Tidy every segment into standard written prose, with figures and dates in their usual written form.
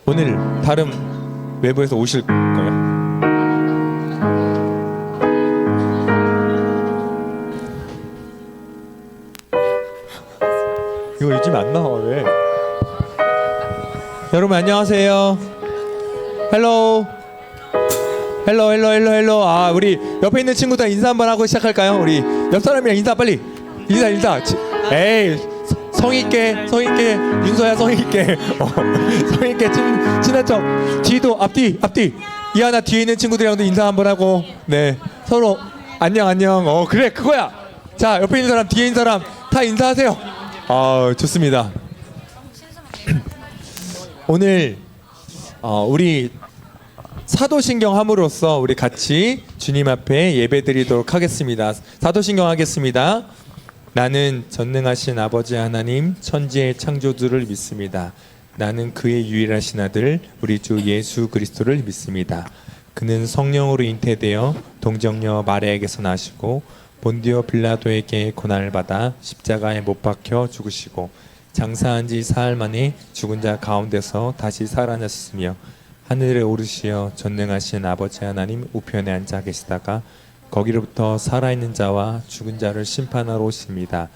오늘 다른 외부에서 오실 거예요? 이거 요즘 안 나와 왜? 여러분 안녕하세요. 헬로. 헬로. 아 우리 옆에 있는 친구들 인사 한번 하고 시작할까요? 우리 옆 사람이랑 인사 빨리. 인사. 에이 성있게 윤서야 성있게 성있게 친한 척. 뒤도 앞뒤. 이하나 뒤에 있는 친구들이랑도 인사 한번 하고 네 서로 안녕. 그래 그거야. 자 옆에 있는 사람 뒤에 있는 사람 다 인사하세요. 좋습니다. 오늘 우리 사도신경 함으로써 우리 같이 주님 앞에 예배드리도록 하겠습니다. 사도신경 하겠습니다. 나는 전능하신 아버지 하나님 천지의 창조주를 믿습니다. 나는 그의 유일하신 아들 우리 주 예수 그리스도를 믿습니다. 그는 성령으로 잉태되어 동정녀 마리아에게서 나시고 본디오 빌라도에게 고난을 받아 십자가에 못 박혀 죽으시고 장사한 지 사흘 만에 죽은 자 가운데서 다시 살아나셨으며 하늘에 오르시어 전능하신 아버지 하나님 우편에 앉아 계시다가 거기로부터 살아있는 자와 죽은 자를 심판하러 오십니다.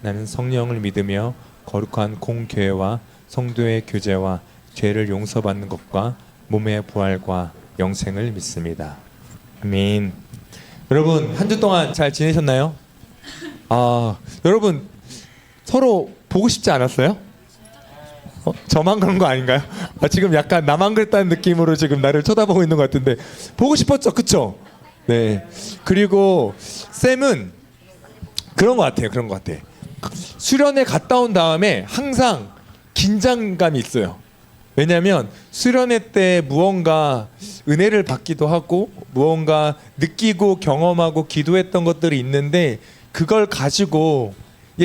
나는 성령을 믿으며 거룩한 공교회와 성도의 교제와 죄를 용서받는 것과 몸의 부활과 영생을 믿습니다. 아멘. 여러분 한 주 동안 잘 지내셨나요? 여러분 서로 보고 싶지 않았어요? 저만 그런 거 아닌가요? 지금 약간 나만 그랬다는 느낌으로 지금 나를 쳐다보고 있는 것 같은데 보고 싶었죠, 그쵸? 네. 그리고 쌤은 그런 것 같아요. 수련회 갔다 온 다음에 항상 긴장감이 있어요. 왜냐하면 수련회 때 무언가 은혜를 받기도 하고 무언가 느끼고 경험하고 기도했던 것들이 있는데 그걸 가지고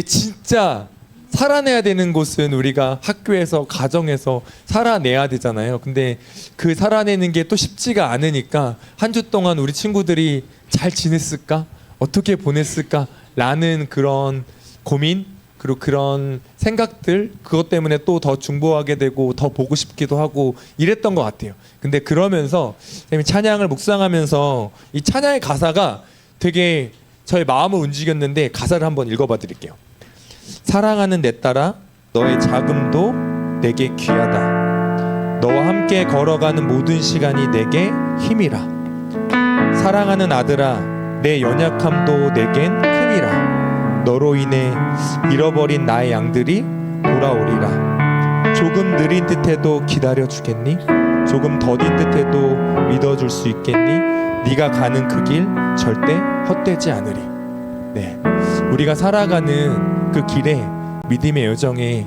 진짜 살아내야 되는 곳은 우리가 학교에서 가정에서 살아내야 되잖아요. 근데 그 살아내는 게 또 쉽지가 않으니까 한 주 동안 우리 친구들이 잘 지냈을까? 어떻게 보냈을까? 라는 그런 고민 그리고 그런 생각들 그것 때문에 또 더 중보하게 되고 더 보고 싶기도 하고 이랬던 것 같아요. 근데 그러면서 찬양을 묵상하면서 이 찬양의 가사가 되게 저의 마음을 움직였는데 가사를 한번 읽어봐 드릴게요. 사랑하는 내 딸아 너의 자금도 내게 귀하다. 너와 함께 걸어가는 모든 시간이 내게 힘이라. 사랑하는 아들아 내 연약함도 내겐 큼이라. 너로 인해 잃어버린 나의 양들이 돌아오리라. 조금 느린 듯해도 기다려주겠니? 조금 더딘 듯해도 믿어줄 수 있겠니? 네가 가는 그 길 절대 헛되지 않으리. 네, 우리가 살아가는 그 길에 믿음의 여정에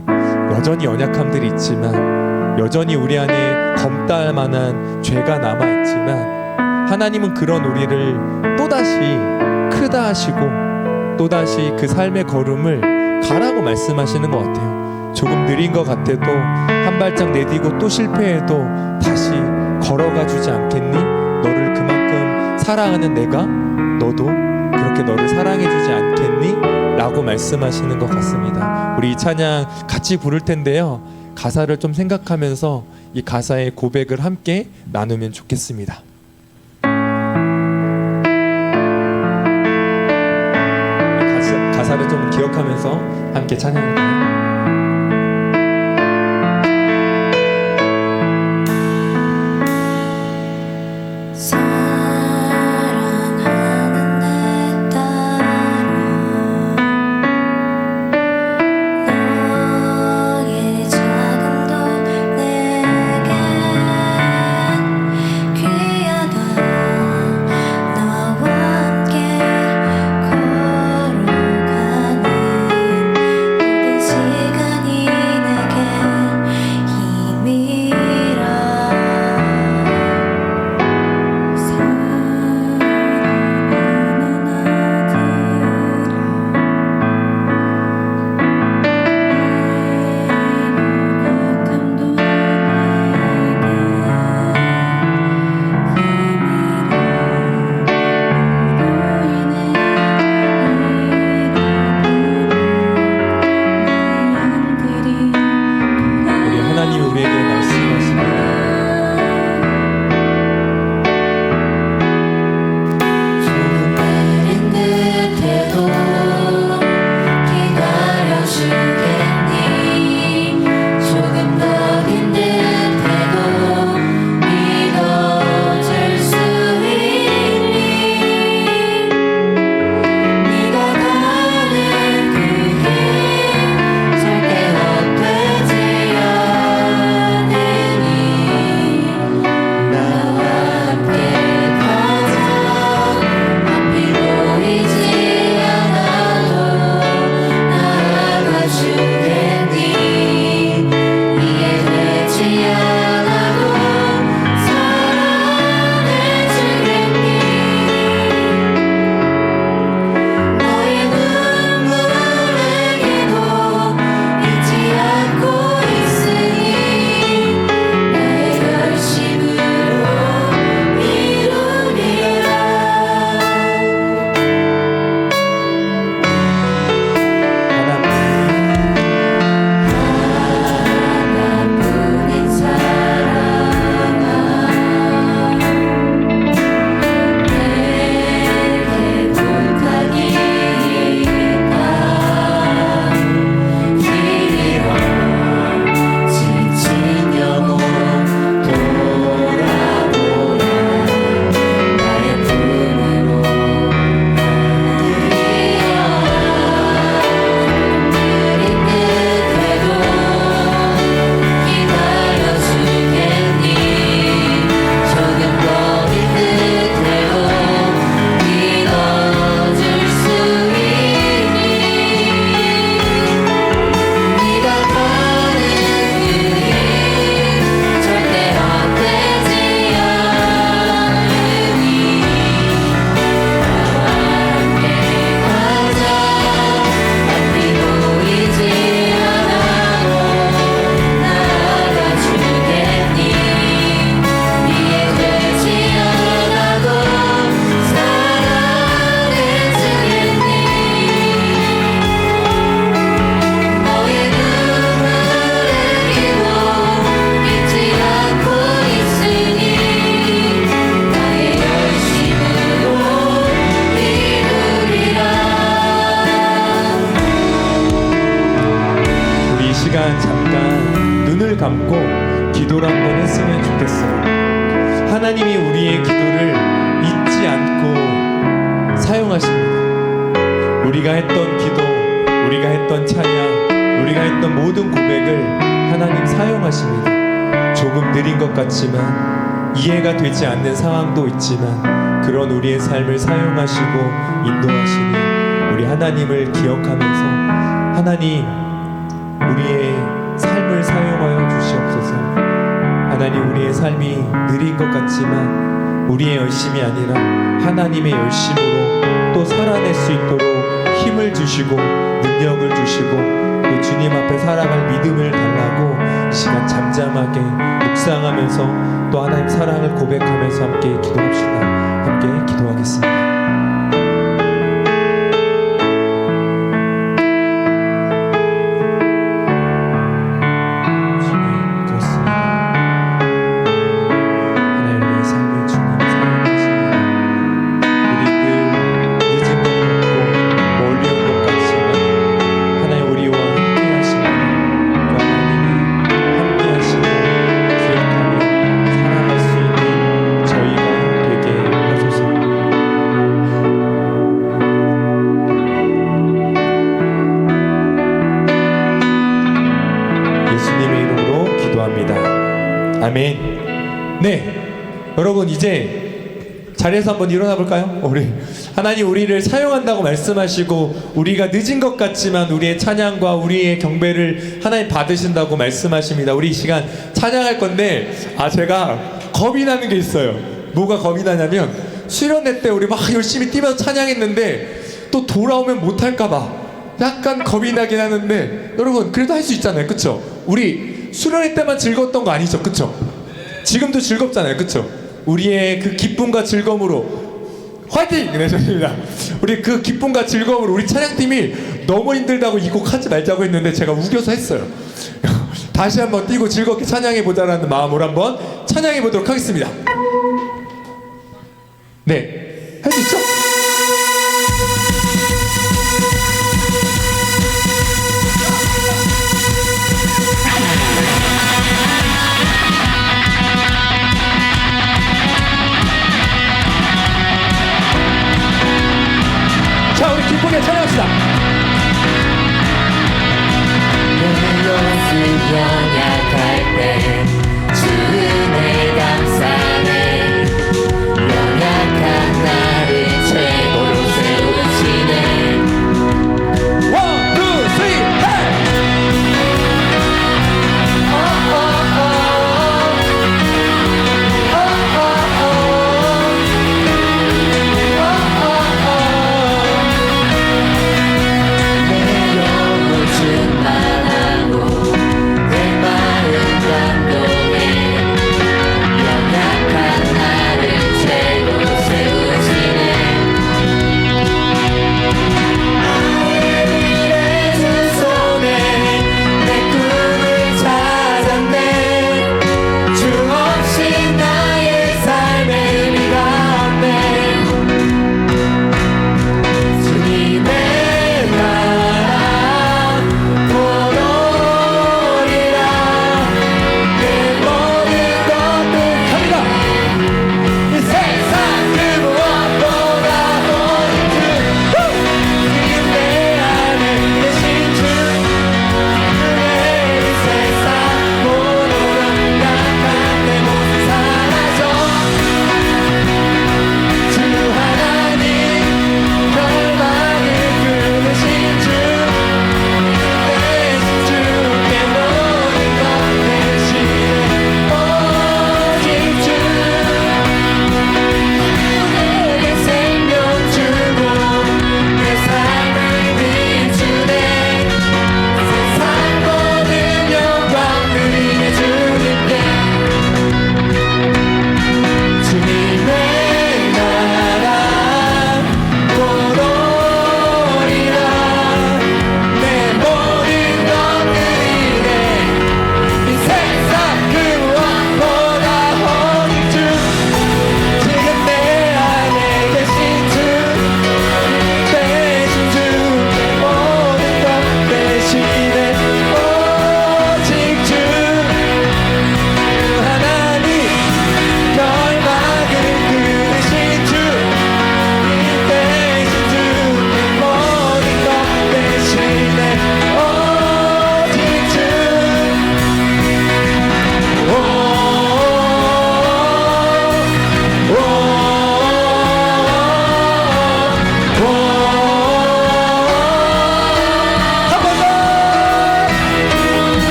여전히 연약함들이 있지만 여전히 우리 안에 검다할 만한 죄가 남아있지만 하나님은 그런 우리를 또다시 크다 하시고 또다시 그 삶의 걸음을 가라고 말씀하시는 것 같아요. 조금 느린 것 같아도 한 발짝 내디고 또 실패해도 다시 걸어가 주지 않겠니? 너를 그만큼 사랑하는 내가 너도 그렇게 너를 사랑해 주지 않겠니? 라고 말씀하시는 것 같습니다. 우리 이 찬양 같이 부를 텐데요. 가사를 좀 생각하면서 이 가사의 고백을 함께 나누면 좋겠습니다. 가사를 좀 기억하면서 함께 찬양할까요? 걸어가는 모든 감고 기도를 한번 했으면 좋겠어요. 하나님이 우리의 기도를 잊지 않고 사용하십니다. 우리가 했던 기도, 우리가 했던 찬양, 우리가 했던 모든 고백을 하나님 사용하십니다. 조금 느린 것 같지만, 이해가 되지 않는 상황도 있지만, 그런 우리의 삶을 사용하시고 인도하시니 우리 하나님을 기억하면서 하나님, 우리의 삶을 사용하여 주시옵소서. 하나님, 우리의 삶이 느린 것 같지만 우리의 열심이 아니라 하나님의 열심으로 또 살아낼 수 있도록 힘을 주시고 능력을 주시고 또 주님 앞에 살아갈 믿음을 달라고 시간 잠잠하게 묵상하면서 또 하나님 사랑을 고백하면서 함께 기도합시다. 함께 기도하겠습니다. 아멘. 네, 여러분 이제 자리에서 한번 일어나 볼까요? 우리 하나님 우리를 사용한다고 말씀하시고 우리가 늦은 것 같지만 우리의 찬양과 우리의 경배를 하나님 받으신다고 말씀하십니다. 우리 이 시간 찬양할 건데 제가 겁이 나는 게 있어요. 뭐가 겁이 나냐면 수련회 때 우리 막 열심히 뛰면서 찬양했는데 또 돌아오면 못할까 봐 약간 겁이 나긴 하는데 여러분 그래도 할 수 있잖아요. 그쵸? 우리 수련회 때만 즐거웠던 거 아니죠? 그쵸? 지금도 즐겁잖아요. 그쵸? 우리의 그 기쁨과 즐거움으로 화이팅! 네, 좋습니다. 우리 그 기쁨과 즐거움으로 우리 찬양팀이 너무 힘들다고 이 곡 하지 말자고 했는데 제가 우겨서 했어요. 다시 한번 뛰고 즐겁게 찬양해보자라는 마음으로 한번 찬양해보도록 하겠습니다. 네, 할 수 있죠? 자, 우리 기쁘게 찬양합시다. 연약할 때 주은혜 감사해. 연약한 나를 최고로 세우시네. 원, 투, 쓰리, 헤이! 내 영혼 충만하고 내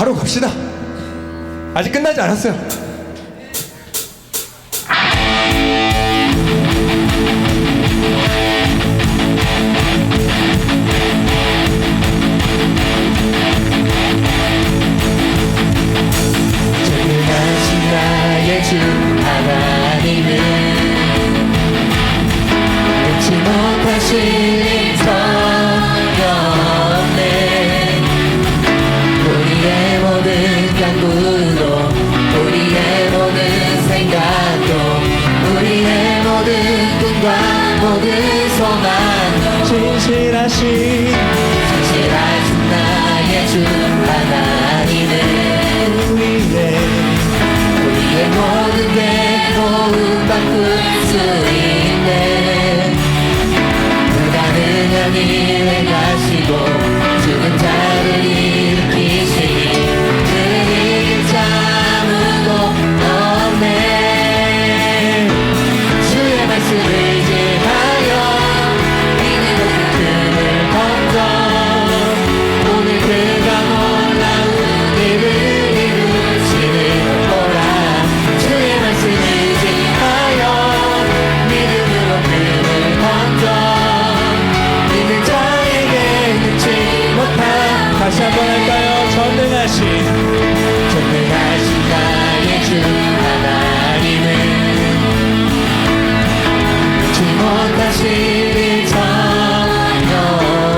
바로 갑시다. 아직 끝나지 않았어요. 전능하신 나의 주 하나님은 잊지 못하실 전혀 없네. 우리의 모든 간구도 우리의 모든 생각도 우리의 모든 꿈과 모든 소망도 진실하신 나의 주 하나님은 우리의 모든 게 도움받을 수 있네. 불가능한 일 행하시고 죽은 자를 일으키시니 그를 이길 자 아무도 없네. 주의 말씀을 의지하여 믿음으로 그 틈을 던져 오늘 그가 놀라운 일을 이루시는 거라. 주의 말씀을 의지하여 믿음으로 틈을 던져 믿는 자에게 늦지 못한. 다시 한번 할까요? 전능하신 나의 주 하나님은 잊지 못하실 일 전혀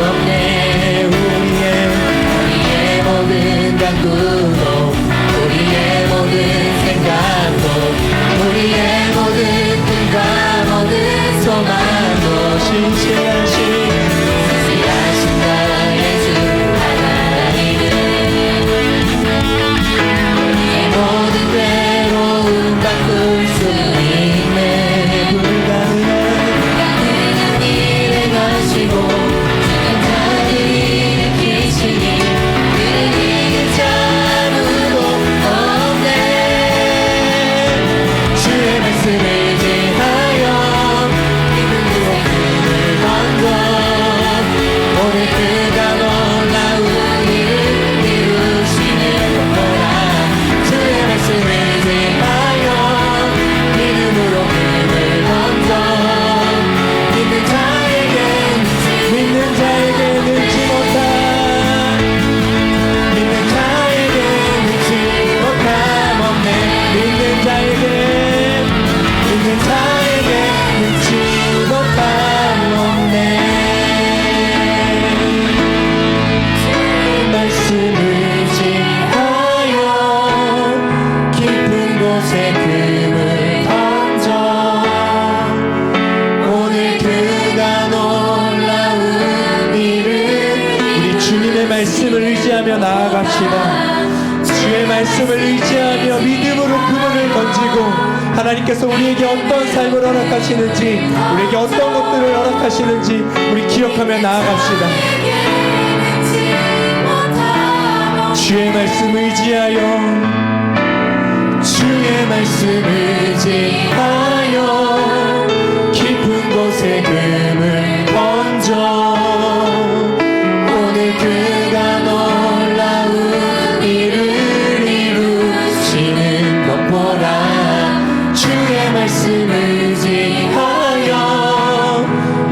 없네. 우리의 모든 간구도 우리의 모든 생각도 우리의 모든 꿈과 모든 소망도 신실하신 나의 주 하나님은 우리의 모든 괴로움 바꿀 수 있네. 불가능한 일을 하시고 죽은 자를 일으키시니 그를 이길 자 아무도 없네. 주의 말씀을 의지하여 믿음으로 틈을 던져 오늘 그가 놀라운 일을 이루시는 거라. 주의 말씀을 의지하여 믿음으로 틈을 던져 믿는 자에게 늦지 못한 믿는 자에게 늦지 못함 없네. 믿는 자에게 늦지 못함 없네. 말씀을 지하여 깊은 곳에 금을 던져 오늘 그가 놀라운 일을. 우리 주님의 말씀을 의지하며 나아갑시다. 주의 말씀을 의지하며 믿음으로 그물을 던지고 하나님께서 우리에게 어떤 삶을 허락하시는지 우리에게 어떤 것들을 허락하시는지 우리 기억하며 나아갑시다. 주의 말씀 의지하여 주의 말씀 의지하여 깊은 곳에 금을 던져 오늘 그가 놀라운 일을 이루시는 것 보라. 주의 말씀 의지하여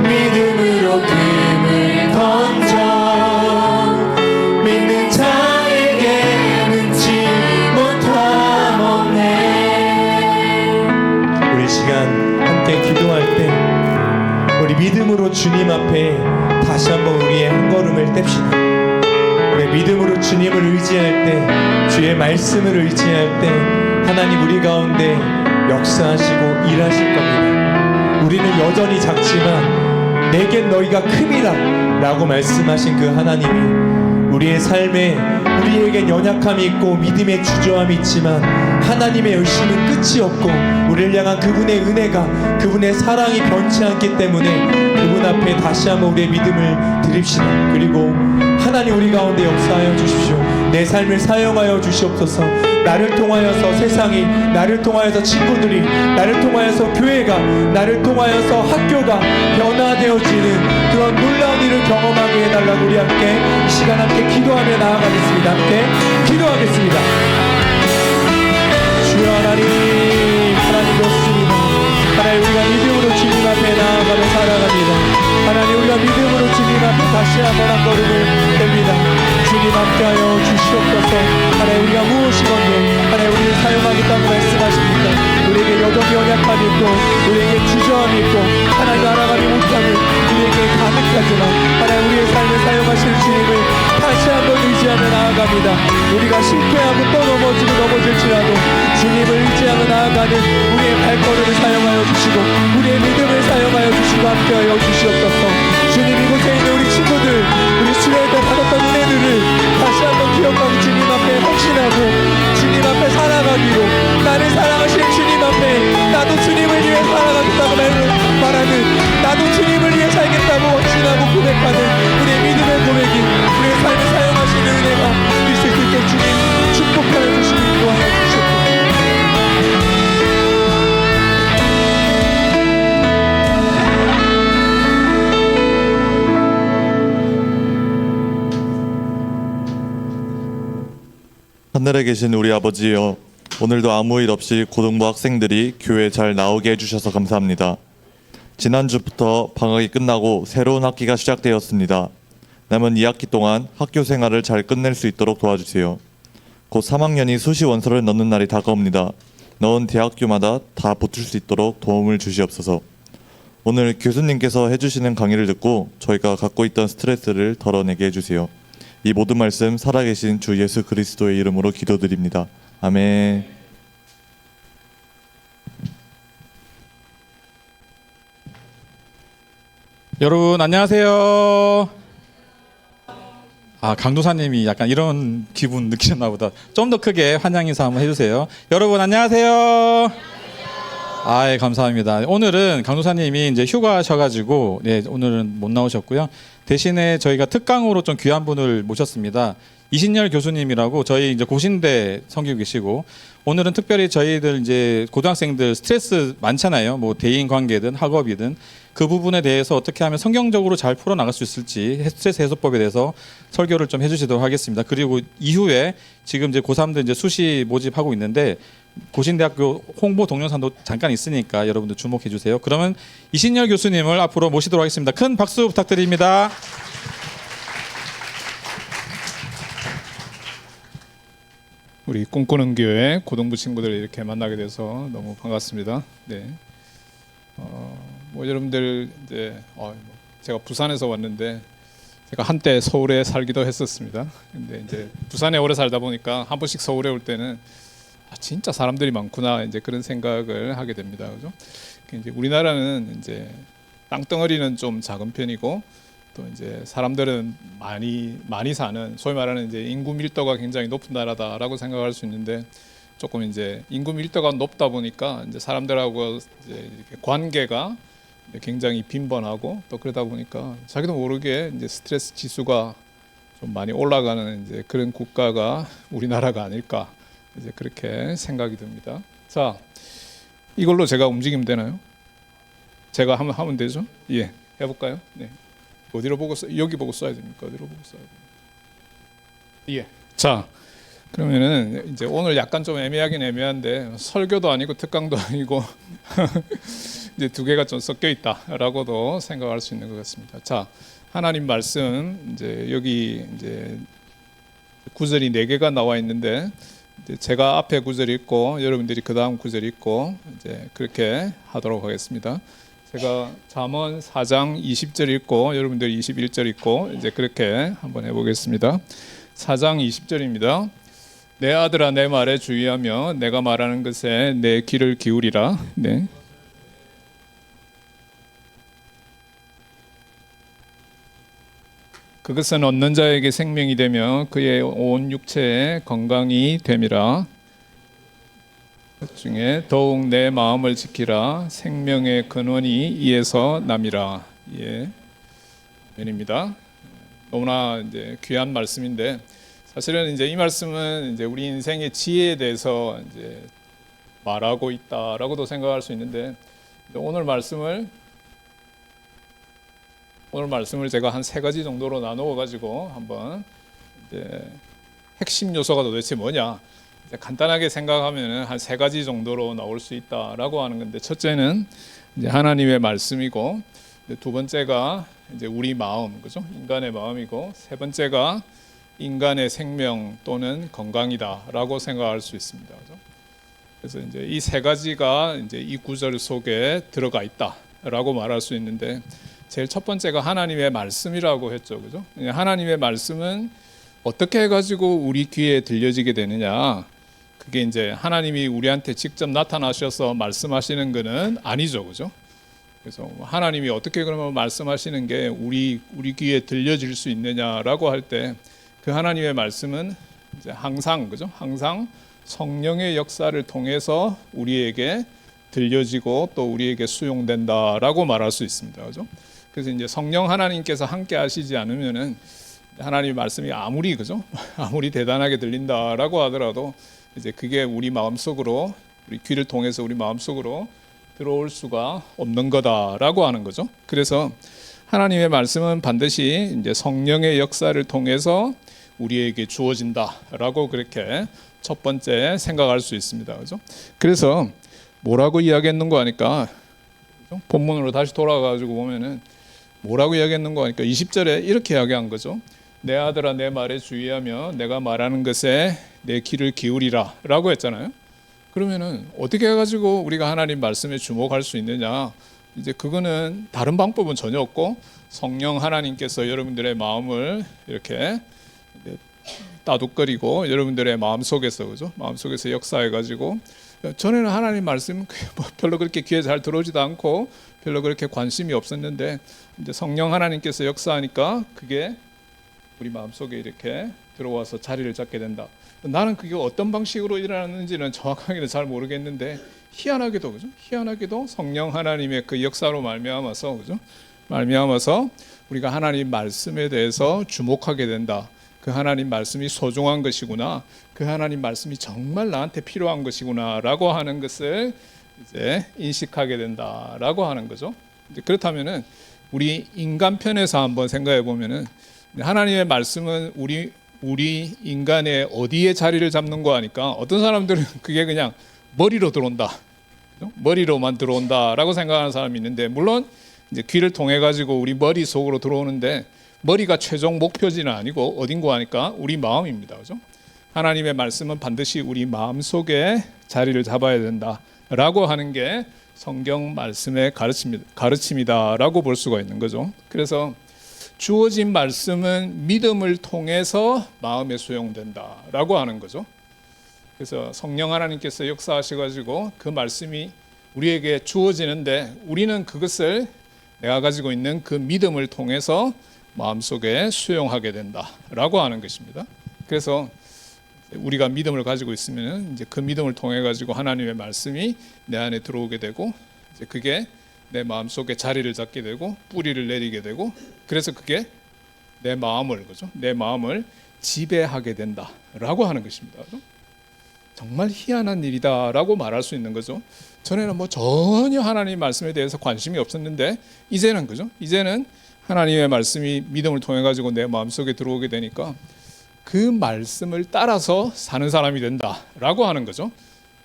믿음으로 금을 던져 믿는 자에게 능치 못함 없네. 우리 시간 함께 기도할 때 우리 믿음으로 주님 앞에 다시 한번 우리의 한 걸음을 뗍시다. 우리 믿음으로 주님을 의지할 때 주의 말씀을 의지할 때 하나님 우리 가운데 역사하시고 일하실 겁니다. 우리는 여전히 작지만 내겐 너희가 큼이라 라고 말씀하신 그 하나님이 우리의 삶에 우리에겐 연약함이 있고 믿음의 주저함이 있지만 하나님의 열심은 끝이 없고 우리를 향한 그분의 은혜가 그분의 사랑이 변치 않기 때문에 그분 앞에 다시 한번 우리의 믿음을 드립시다. 그리고 하나님 우리 가운데 역사하여 주십시오. 내 삶을 사용하여 주시옵소서. 나를 통하여서 세상이, 나를 통하여서 친구들이, 나를 통하여서 교회가, 나를 통하여서 학교가 변화되어지는 그런 놀라운 일을 경험하게 해달라고 우리 함께 시간 함께 기도하며 나아가겠습니다. 함께 기도하겠습니다. 주여 하나님 좋습니다. 하나님 우리가 믿음으로 주님 앞에 나아가며 살아갑니다. 하나님 우리가 믿음으로 주님 앞에 다시 한번 한 걸음을 댑니다. 주님 함께하여 주시옵소서. 하나님 우리가 무엇이건데 하나님 우리를 사용하겠다고 말씀하십니까? 우리에게 여전히 연약함이 있고 우리에게 주저함이 있고 하나님 알아가지 못함이 우리에게 가득하지만 하나님 우리의 삶을 사용하실 주님을 다시 한번 의지하며 나아갑니다. 우리가 실패하고 또 넘어지고 넘어질지라도 주님을 의지하며 나아가는 우리의 발걸음을 사용하여 주시고 우리의 믿음을 사용하여 주시고 함께하여 주시옵소서. 주님 이곳에 있는 우리 친구들 우리 수련회 때 받았던 은혜들을 다시 한번 기억하고 주님 앞에 확신하고 주님 앞에 살아가기로 나를 사랑하신 주님 앞에 나도 주님을 위해 살아가겠다고 말하는 나도 주님을 위해 살겠다고 확신하고 고백하는 우리의 믿음의 고백이 우리의 삶을 사용하시는 은혜가 있을 수 있게 주님 축복하여 주시기 도와여 주시옵소서. 하늘에 계신 우리 아버지여, 오늘도 아무 일 없이 고등부 학생들이 교회 잘 나오게 해주셔서 감사합니다. 지난주부터 방학이 끝나고 새로운 학기가 시작되었습니다. 남은 2학기 동안 학교 생활을 잘 끝낼 수 있도록 도와주세요. 곧 3학년이 수시 원서를 넣는 날이 다가옵니다. 넣은 대학교마다 다 붙을 수 있도록 도움을 주시옵소서. 오늘 교수님께서 해주시는 강의를 듣고 저희가 갖고 있던 스트레스를 덜어내게 해주세요. 이 모든 말씀 살아계신 주 예수 그리스도의 이름으로 기도드립니다. 아멘. 여러분 안녕하세요. 강도사님이 약간 이런 기분 느끼셨나 보다. 좀 더 크게 환영 인사 한번 해주세요. 여러분 안녕하세요. 예, 감사합니다. 오늘은 강도사님이 이제 휴가셔가지고 오늘은 못 나오셨고요. 대신에 저희가 특강으로 좀 귀한 분을 모셨습니다. 이신열 교수님이라고 저희 이제 고신대 섬기고 계시고, 오늘은 특별히 저희들 이제 고등학생들 스트레스 많잖아요. 뭐 대인 관계든 학업이든 그 부분에 대해서 어떻게 하면 성경적으로 잘 풀어 나갈 수 있을지 스트레스 해소법에 대해서 설교를 좀 해주시도록 하겠습니다. 그리고 이후에 지금 이제 고3들 이제 수시 모집하고 있는데 고신대학교 홍보 동영상도 잠깐 있으니까 여러분들 주목해 주세요. 그러면 이신열 교수님을 앞으로 모시도록 하겠습니다. 큰 박수 부탁드립니다. 우리 꿈꾸는 교회 고등부 친구들 이렇게 만나게 돼서 너무 반갑습니다. 네. 뭐 여러분들 이제 제가 부산에서 왔는데 제가 한때 서울에 살기도 했었습니다. 근데 이제 부산에 오래 살다 보니까 한 번씩 서울에 올 때는 진짜 사람들이 많구나 이제 그런 생각을 하게 됩니다. 그죠? 이제 우리나라는 이제 땅덩어리는 좀 작은 편이고 또 이제 사람들은 많이 사는 소위 말하는 이제 인구 밀도가 굉장히 높은 나라다라고 생각할 수 있는데 조금 이제 인구 밀도가 높다 보니까 이제 사람들하고 이제 이렇게 관계가 굉장히 빈번하고 또 그러다 보니까 자기도 모르게 이제 스트레스 지수가 좀 많이 올라가는 이제 그런 국가가 우리나라가 아닐까 이제 그렇게 생각이 듭니다. 자, 이걸로 제가 움직이면 되나요? 제가 하면 되죠? 예, 해볼까요? 네. 어디로 보고 여기 보고 써야 됩니까? 어디로 보고 써야 됩니까? 예. 자, 그러면은 이제 오늘 약간 좀 애매하긴 애매한데 설교도 아니고 특강도 아니고 이제 두 개가 좀 섞여 있다라고도 생각할 수 있는 것 같습니다. 자, 하나님 말씀 이제 여기 이제 구절이 4개가 나와 있는데 이제 제가 앞에 구절 읽고 여러분들이 그 다음 구절 읽고 이제 그렇게 하도록 하겠습니다. 제가 잠언 4장 20절 읽고 여러분들 21절 읽고 이제 그렇게 한번 해보겠습니다. 4장 20절입니다. 내 아들아 내 말에 주의하며 내가 말하는 것에 내 귀를 기울이라. 네. 그것은 얻는 자에게 생명이 되며 그의 온 육체에 건강이 됨이라. 그 중에 더욱 내 마음을 지키라. 생명의 근원이 이에서 남이라. 예, 아멘입니다. 너무나 이제 귀한 말씀인데 사실은 이제 이 말씀은 이제 우리 인생의 지혜에 대해서 이제 말하고 있다라고도 생각할 수 있는데 오늘 말씀을 오늘 말씀을 제가 한 3가지 정도로 나누어 가지고 한번 이제 핵심 요소가 도대체 뭐냐, 이제 간단하게 생각하면은 한 3가지 정도로 나올 수 있다라고 하는 건데, 첫째는 이제 하나님의 말씀이고, 두 번째가 이제 우리 마음, 그죠? 인간의 마음이고, 세 번째가 인간의 생명 또는 건강이다라고 생각할 수 있습니다. 그죠? 그래서 이제 이 3가지가 이제 이 구절 속에 들어가 있다라고 말할 수 있는데, 제일 첫 번째가 하나님의 말씀이라고 했죠, 그죠? 하나님의 말씀은 어떻게 해가지고 우리 귀에 들려지게 되느냐? 그게 이제 하나님이 우리한테 직접 나타나셔서 말씀하시는 것은 아니죠, 그죠? 그래서 하나님이 어떻게 그러면 말씀하시는 게 우리 귀에 들려질 수 있느냐라고 할 때, 그 하나님의 말씀은 이제 항상, 그죠? 항상 성령의 역사를 통해서 우리에게 들려지고 또 우리에게 수용된다라고 말할 수 있습니다, 그죠? 그래서 이제 성령 하나님께서 함께 하시지 않으면은 하나님의 말씀이 아무리, 그죠? 아무리 대단하게 들린다라고 하더라도 이제 그게 우리 마음속으로, 우리 귀를 통해서 우리 마음속으로 들어올 수가 없는 거다라고 하는 거죠. 그래서 하나님의 말씀은 반드시 이제 성령의 역사를 통해서 우리에게 주어진다라고 그렇게 첫 번째 생각할 수 있습니다, 그죠? 그래서 뭐라고 이야기했는 거 하니까, 본문으로 다시 돌아가지고 보면은 뭐라고 이야기했는 거 하니까 20절에 이렇게 이야기한 거죠. 내 아들아, 내 말에 주의하며 내가 말하는 것에 내 귀를 기울이라 라고 했잖아요. 그러면은 어떻게 해가지고 우리가 하나님 말씀에 주목할 수 있느냐? 이제 그거는 다른 방법은 전혀 없고, 성령 하나님께서 여러분들의 마음을 이렇게 따둑거리고 여러분들의 마음 속에서, 그죠? 마음 속에서 역사해가지고, 전에는 하나님 말씀 별로 그렇게 귀에 잘 들어오지도 않고 별로 그렇게 관심이 없었는데, 이제 성령 하나님께서 역사하니까 그게 우리 마음속에 이렇게 들어와서 자리를 잡게 된다. 나는 그게 어떤 방식으로 일어나는지는 정확하게는 잘 모르겠는데, 희한하게도, 그죠? 희한하게도 성령 하나님의 그 역사로 말미암아서, 그죠? 말미암아서 우리가 하나님 말씀에 대해서 주목하게 된다. 그 하나님 말씀이 소중한 것이구나. 그 하나님 말씀이 정말 나한테 필요한 것이구나라고 하는 것을 이제 인식하게 된다라고 하는 거죠. 이제 그렇다면은 우리 인간 편에서 한번 생각해 보면은, 하나님의 말씀은 우리 인간의 어디에 자리를 잡는 거 하니까, 어떤 사람들은 그게 그냥 머리로 들어온다, 머리로만 들어온다라고 생각하는 사람이 있는데, 물론 이제 귀를 통해 가지고 우리 머리 속으로 들어오는데, 머리가 최종 목표지는 아니고 어딘고 하니까 우리 마음입니다, 그죠? 하나님의 말씀은 반드시 우리 마음 속에 자리를 잡아야 된다라고 하는 게 성경 말씀의 가르침이다라고 볼 수가 있는 거죠. 그래서 주어진 말씀은 믿음을 통해서 마음에 수용된다라고 하는 거죠. 그래서 성령 하나님께서 역사하셔가지고 그 말씀이 우리에게 주어지는데, 우리는 그것을 내가 가지고 있는 그 믿음을 통해서 마음속에 수용하게 된다라고 하는 것입니다. 그래서 우리가 믿음을 가지고 있으면 이제 그 믿음을 통해 가지고 하나님의 말씀이 내 안에 들어오게 되고, 이제 그게 내 마음속에 자리를 잡게 되고 뿌리를 내리게 되고, 그래서 그게 내 마음을, 그죠? 내 마음을 지배하게 된다라고 하는 것입니다. 그죠? 정말 희한한 일이다라고 말할 수 있는 거죠. 전에는 뭐 전혀 하나님 말씀에 대해서 관심이 없었는데, 이제는, 그죠? 이제는 하나님의 말씀이 믿음을 통해 가지고 내 마음속에 들어오게 되니까 그 말씀을 따라서 사는 사람이 된다라고 하는 거죠.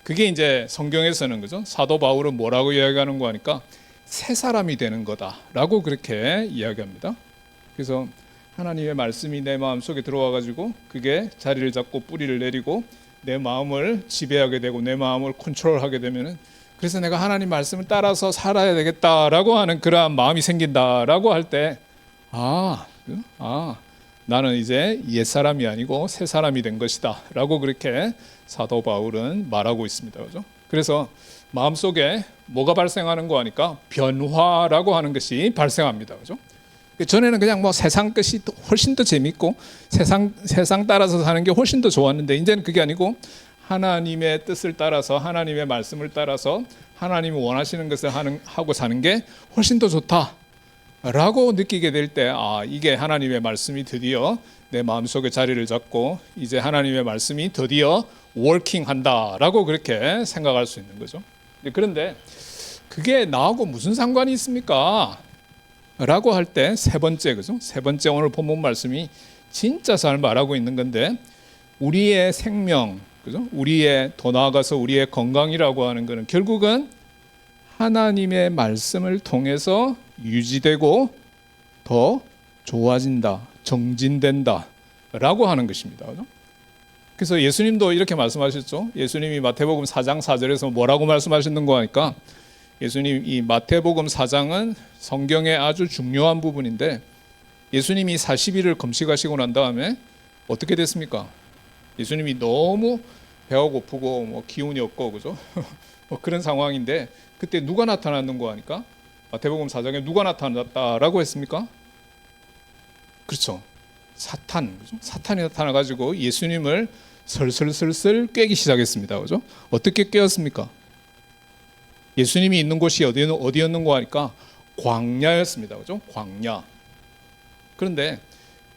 그게 이제 성경에서는, 그죠? 사도 바울은 뭐라고 이야기하는 거 하니까 새 사람이 되는 거다라고 그렇게 이야기합니다. 그래서 하나님의 말씀이 내 마음속에 들어와 가지고 그게 자리를 잡고 뿌리를 내리고 내 마음을 지배하게 되고 내 마음을 컨트롤하게 되면은, 그래서 내가 하나님 말씀을 따라서 살아야 되겠다라고 하는 그러한 마음이 생긴다라고 할 때, 나는 이제 옛사람이 아니고 새 사람이 된 것이다 라고 그렇게 사도 바울은 말하고 있습니다. 그죠? 그래서 마음속에 뭐가 발생하는 거 하니까 변화라고 하는 것이 발생합니다. 그죠? 전에는 그냥 뭐 세상 것이 훨씬 더 재밌고 세상 따라서 사는 게 훨씬 더 좋았는데, 이제는 그게 아니고 하나님의 뜻을 따라서, 하나님의 말씀을 따라서 하나님이 원하시는 것을 하고 사는 게 훨씬 더 좋다라고 느끼게 될 때, 이게 하나님의 말씀이 드디어 내 마음속에 자리를 잡고 이제 하나님의 말씀이 드디어 워킹한다라고 그렇게 생각할 수 있는 거죠. 그런데 그게 나하고 무슨 상관이 있습니까? 라고 할 때 세 번째, 그죠? 세 번째 오늘 본문 말씀이 진짜 잘 말하고 있는 건데, 우리의 생명, 그죠? 우리의 더 나아가서 우리의 건강이라고 하는 것은 결국은 하나님의 말씀을 통해서 유지되고 더 좋아진다, 정진된다 라고 하는 것입니다. 그죠? 그래서 예수님도 이렇게 말씀하셨죠. 예수님이 마태복음 4장 4절에서 뭐라고 말씀하셨는 거 하니까, 예수님 이 마태복음 4장은 성경의 아주 중요한 부분인데, 예수님이 40일을 금식하시고 난 다음에 어떻게 됐습니까? 예수님이 너무 배가 고프고 뭐 기운이 없고, 그죠? 뭐 그런 상황인데, 그때 누가 나타났는 거 하니까 마태복음 4장에 누가 나타났다라고 했습니까? 그렇죠. 사탄, 그죠? 사탄이 나타나 가지고 예수님을 슬슬슬슬 꿰기 시작했습니다. 그죠? 어떻게 꿰었습니까? 예수님이 있는 곳이 어디였는 거 하니까 광야였습니다. 그죠? 광야. 그런데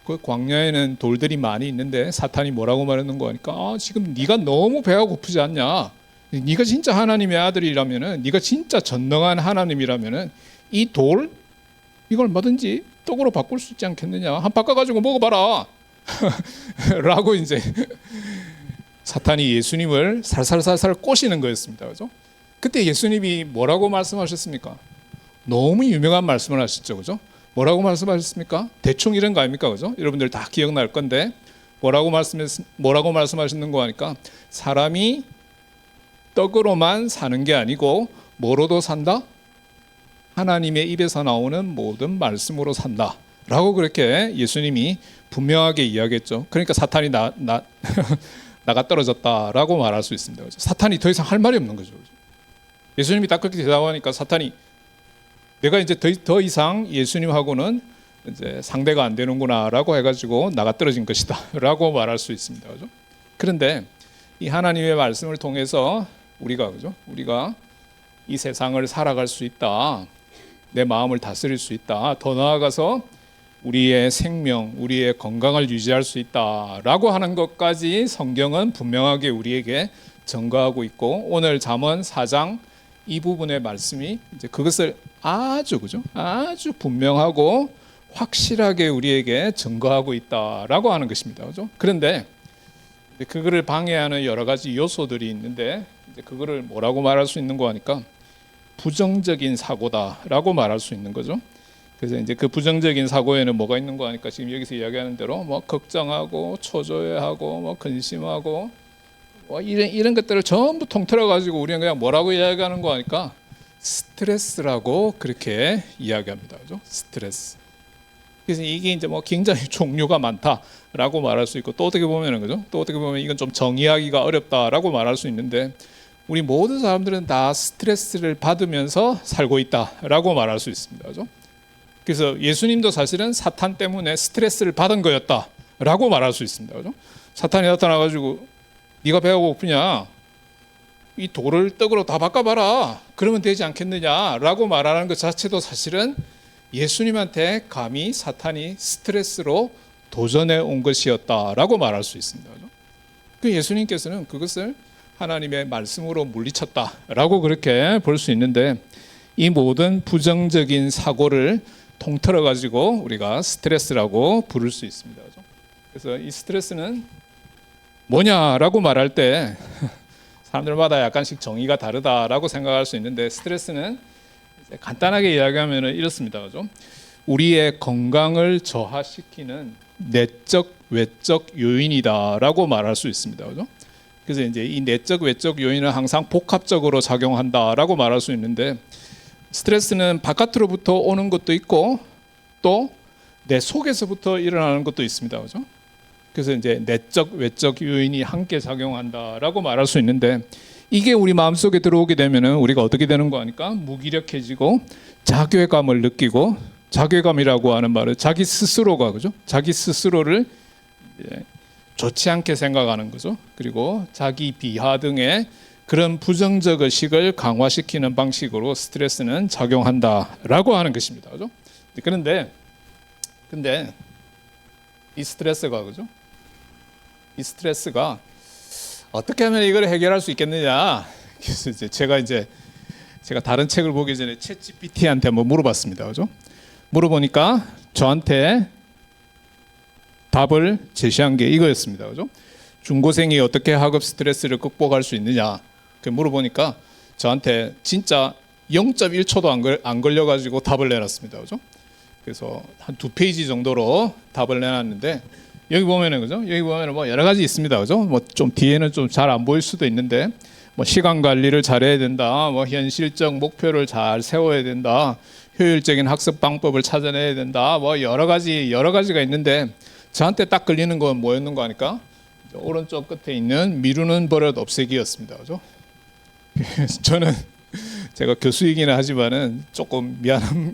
그 광야에는 돌들이 많이 있는데 사탄이 뭐라고 말했는 거 하니까, 지금 네가 너무 배가 고프지 않냐? 네가 진짜 하나님의 아들이라면은, 네가 진짜 전능한 하나님이라면은 이 돌 이걸 얼마든지 떡으로 바꿀 수 있지 않겠느냐? 한 바꿔가지고 먹어봐라. 라고 이제 사탄이 예수님을 살살살살 꼬시는 거였습니다. 그죠? 그때 예수님이 뭐라고 말씀하셨습니까? 너무 유명한 말씀을 하셨죠. 그죠? 뭐라고 말씀하셨습니까? 대충 이런 거 아닙니까? 그죠? 여러분들 다 기억날 건데, 뭐라고 말씀하셨는 거 하니까, 사람이 떡으로만 사는 게 아니고 뭐로도 산다? 하나님의 입에서 나오는 모든 말씀으로 산다 라고 그렇게 예수님이 분명하게 이야기했죠. 그러니까 사탄이 나가 떨어졌다라고 말할 수 있습니다. 그죠? 사탄이 더 이상 할 말이 없는 거죠. 예수님이 딱 그렇게 대답하니까 사탄이, 내가 이제 더 이상 예수님하고는 이제 상대가 안 되는구나라고 해가지고 나가 떨어진 것이다라고 말할 수 있습니다. 그죠? 그런데 이 하나님의 말씀을 통해서 우리가, 그죠? 우리가 이 세상을 살아갈 수 있다, 내 마음을 다스릴 수 있다, 더 나아가서 우리의 생명, 우리의 건강을 유지할 수 있다라고 하는 것까지 성경은 분명하게 우리에게 증거하고 있고, 오늘 잠언 4장 이 부분의 말씀이 이제 그것을 아주, 그죠? 아주 분명하고 확실하게 우리에게 증거하고 있다라고 하는 것입니다. 그죠? 그런데 그거를 방해하는 여러 가지 요소들이 있는데, 이제 그거를 뭐라고 말할 수 있는 거 하니까 부정적인 사고다라고 말할 수 있는 거죠. 그래서 이제 그 부정적인 사고에는 뭐가 있는 거 하니까, 지금 여기서 이야기하는 대로 뭐 걱정하고 초조해하고 뭐 근심하고 뭐 이런 것들을 전부 통틀어 가지고 우리는 그냥 뭐라고 이야기하는 거 하니까 스트레스라고 그렇게 이야기합니다. 그죠? 스트레스. 그래서 이게 이제 뭐 굉장히 종류가 많다라고 말할 수 있고, 또 어떻게 보면은, 그죠? 또 어떻게 보면 이건 좀 정의하기가 어렵다라고 말할 수 있는데, 우리 모든 사람들은 다 스트레스를 받으면서 살고 있다라고 말할 수 있습니다. 그죠? 그래서 예수님도 사실은 사탄 때문에 스트레스를 받은 거였다라고 말할 수 있습니다. 그죠? 사탄이 나타나 가지고, 네가 배가 고프냐? 이 돌을 떡으로 다 바꿔봐라. 그러면 되지 않겠느냐라고 말하는 것 자체도 사실은 예수님한테 감히 사탄이 스트레스로 도전해 온 것이었다라고 말할 수 있습니다. 그 예수님께서는 그것을 하나님의 말씀으로 물리쳤다라고 그렇게 볼 수 있는데, 이 모든 부정적인 사고를 통틀어 가지고 우리가 스트레스라고 부를 수 있습니다. 그래서 이 스트레스는 뭐냐라고 말할 때 사람들마다 약간씩 정의가 다르다라고 생각할 수 있는데, 스트레스는 간단하게 이야기하면 이렇습니다. 그죠? 우리의 건강을 저하시키는 내적 외적 요인이다라고 말할 수 있습니다. 그죠? 그래서 이제 이 내적 외적 요인은 항상 복합적으로 작용한다라고 말할 수 있는데, 스트레스는 바깥으로부터 오는 것도 있고 또 내 속에서부터 일어나는 것도 있습니다. 그죠? 그래서 이제 내적 외적 요인이 함께 작용한다라고 말할 수 있는데, 이게 우리 마음속에 들어오게 되면은 우리가 어떻게 되는 거 아니까? 무기력해지고 자괴감을 느끼고, 자괴감이라고 하는 말은 자기 스스로가, 그죠? 자기 스스로를 좋지 않게 생각하는 거죠. 그리고 자기 비하 등의 그런 부정적 의식을 강화시키는 방식으로 스트레스는 작용한다라고 하는 것입니다. 그죠? 근데 이 스트레스가, 그죠? 이 스트레스가 어떻게 하면 이걸 해결할 수 있겠느냐? 그래서 제가 다른 책을 보기 전에 챗GPT한테 한번 물어봤습니다. 그죠? 물어보니까 저한테 답을 제시한 게 이거였습니다. 그죠? 중고생이 어떻게 학업 스트레스를 극복할 수 있느냐. 그 물어보니까 저한테 진짜 0.1초도 안 걸려가지고 답을 내놨습니다. 그죠? 그래서 한 2페이지 정도로 답을 내놨는데 여기 보면은 그죠? 여기 보면은 뭐 여러 가지 있습니다. 그죠? 뭐 좀 뒤에는 좀 잘 안 보일 수도 있는데 뭐 시간 관리를 잘해야 된다. 뭐 현실적 목표를 잘 세워야 된다. 효율적인 학습 방법을 찾아내야 된다. 뭐 여러 가지가 있는데 저한테 딱 걸리는 건 뭐였는 거 아니까? 오른쪽 끝에 있는 미루는 버릇 없애기였습니다. 그죠? 저는 제가 교수이기는 하지만은 조금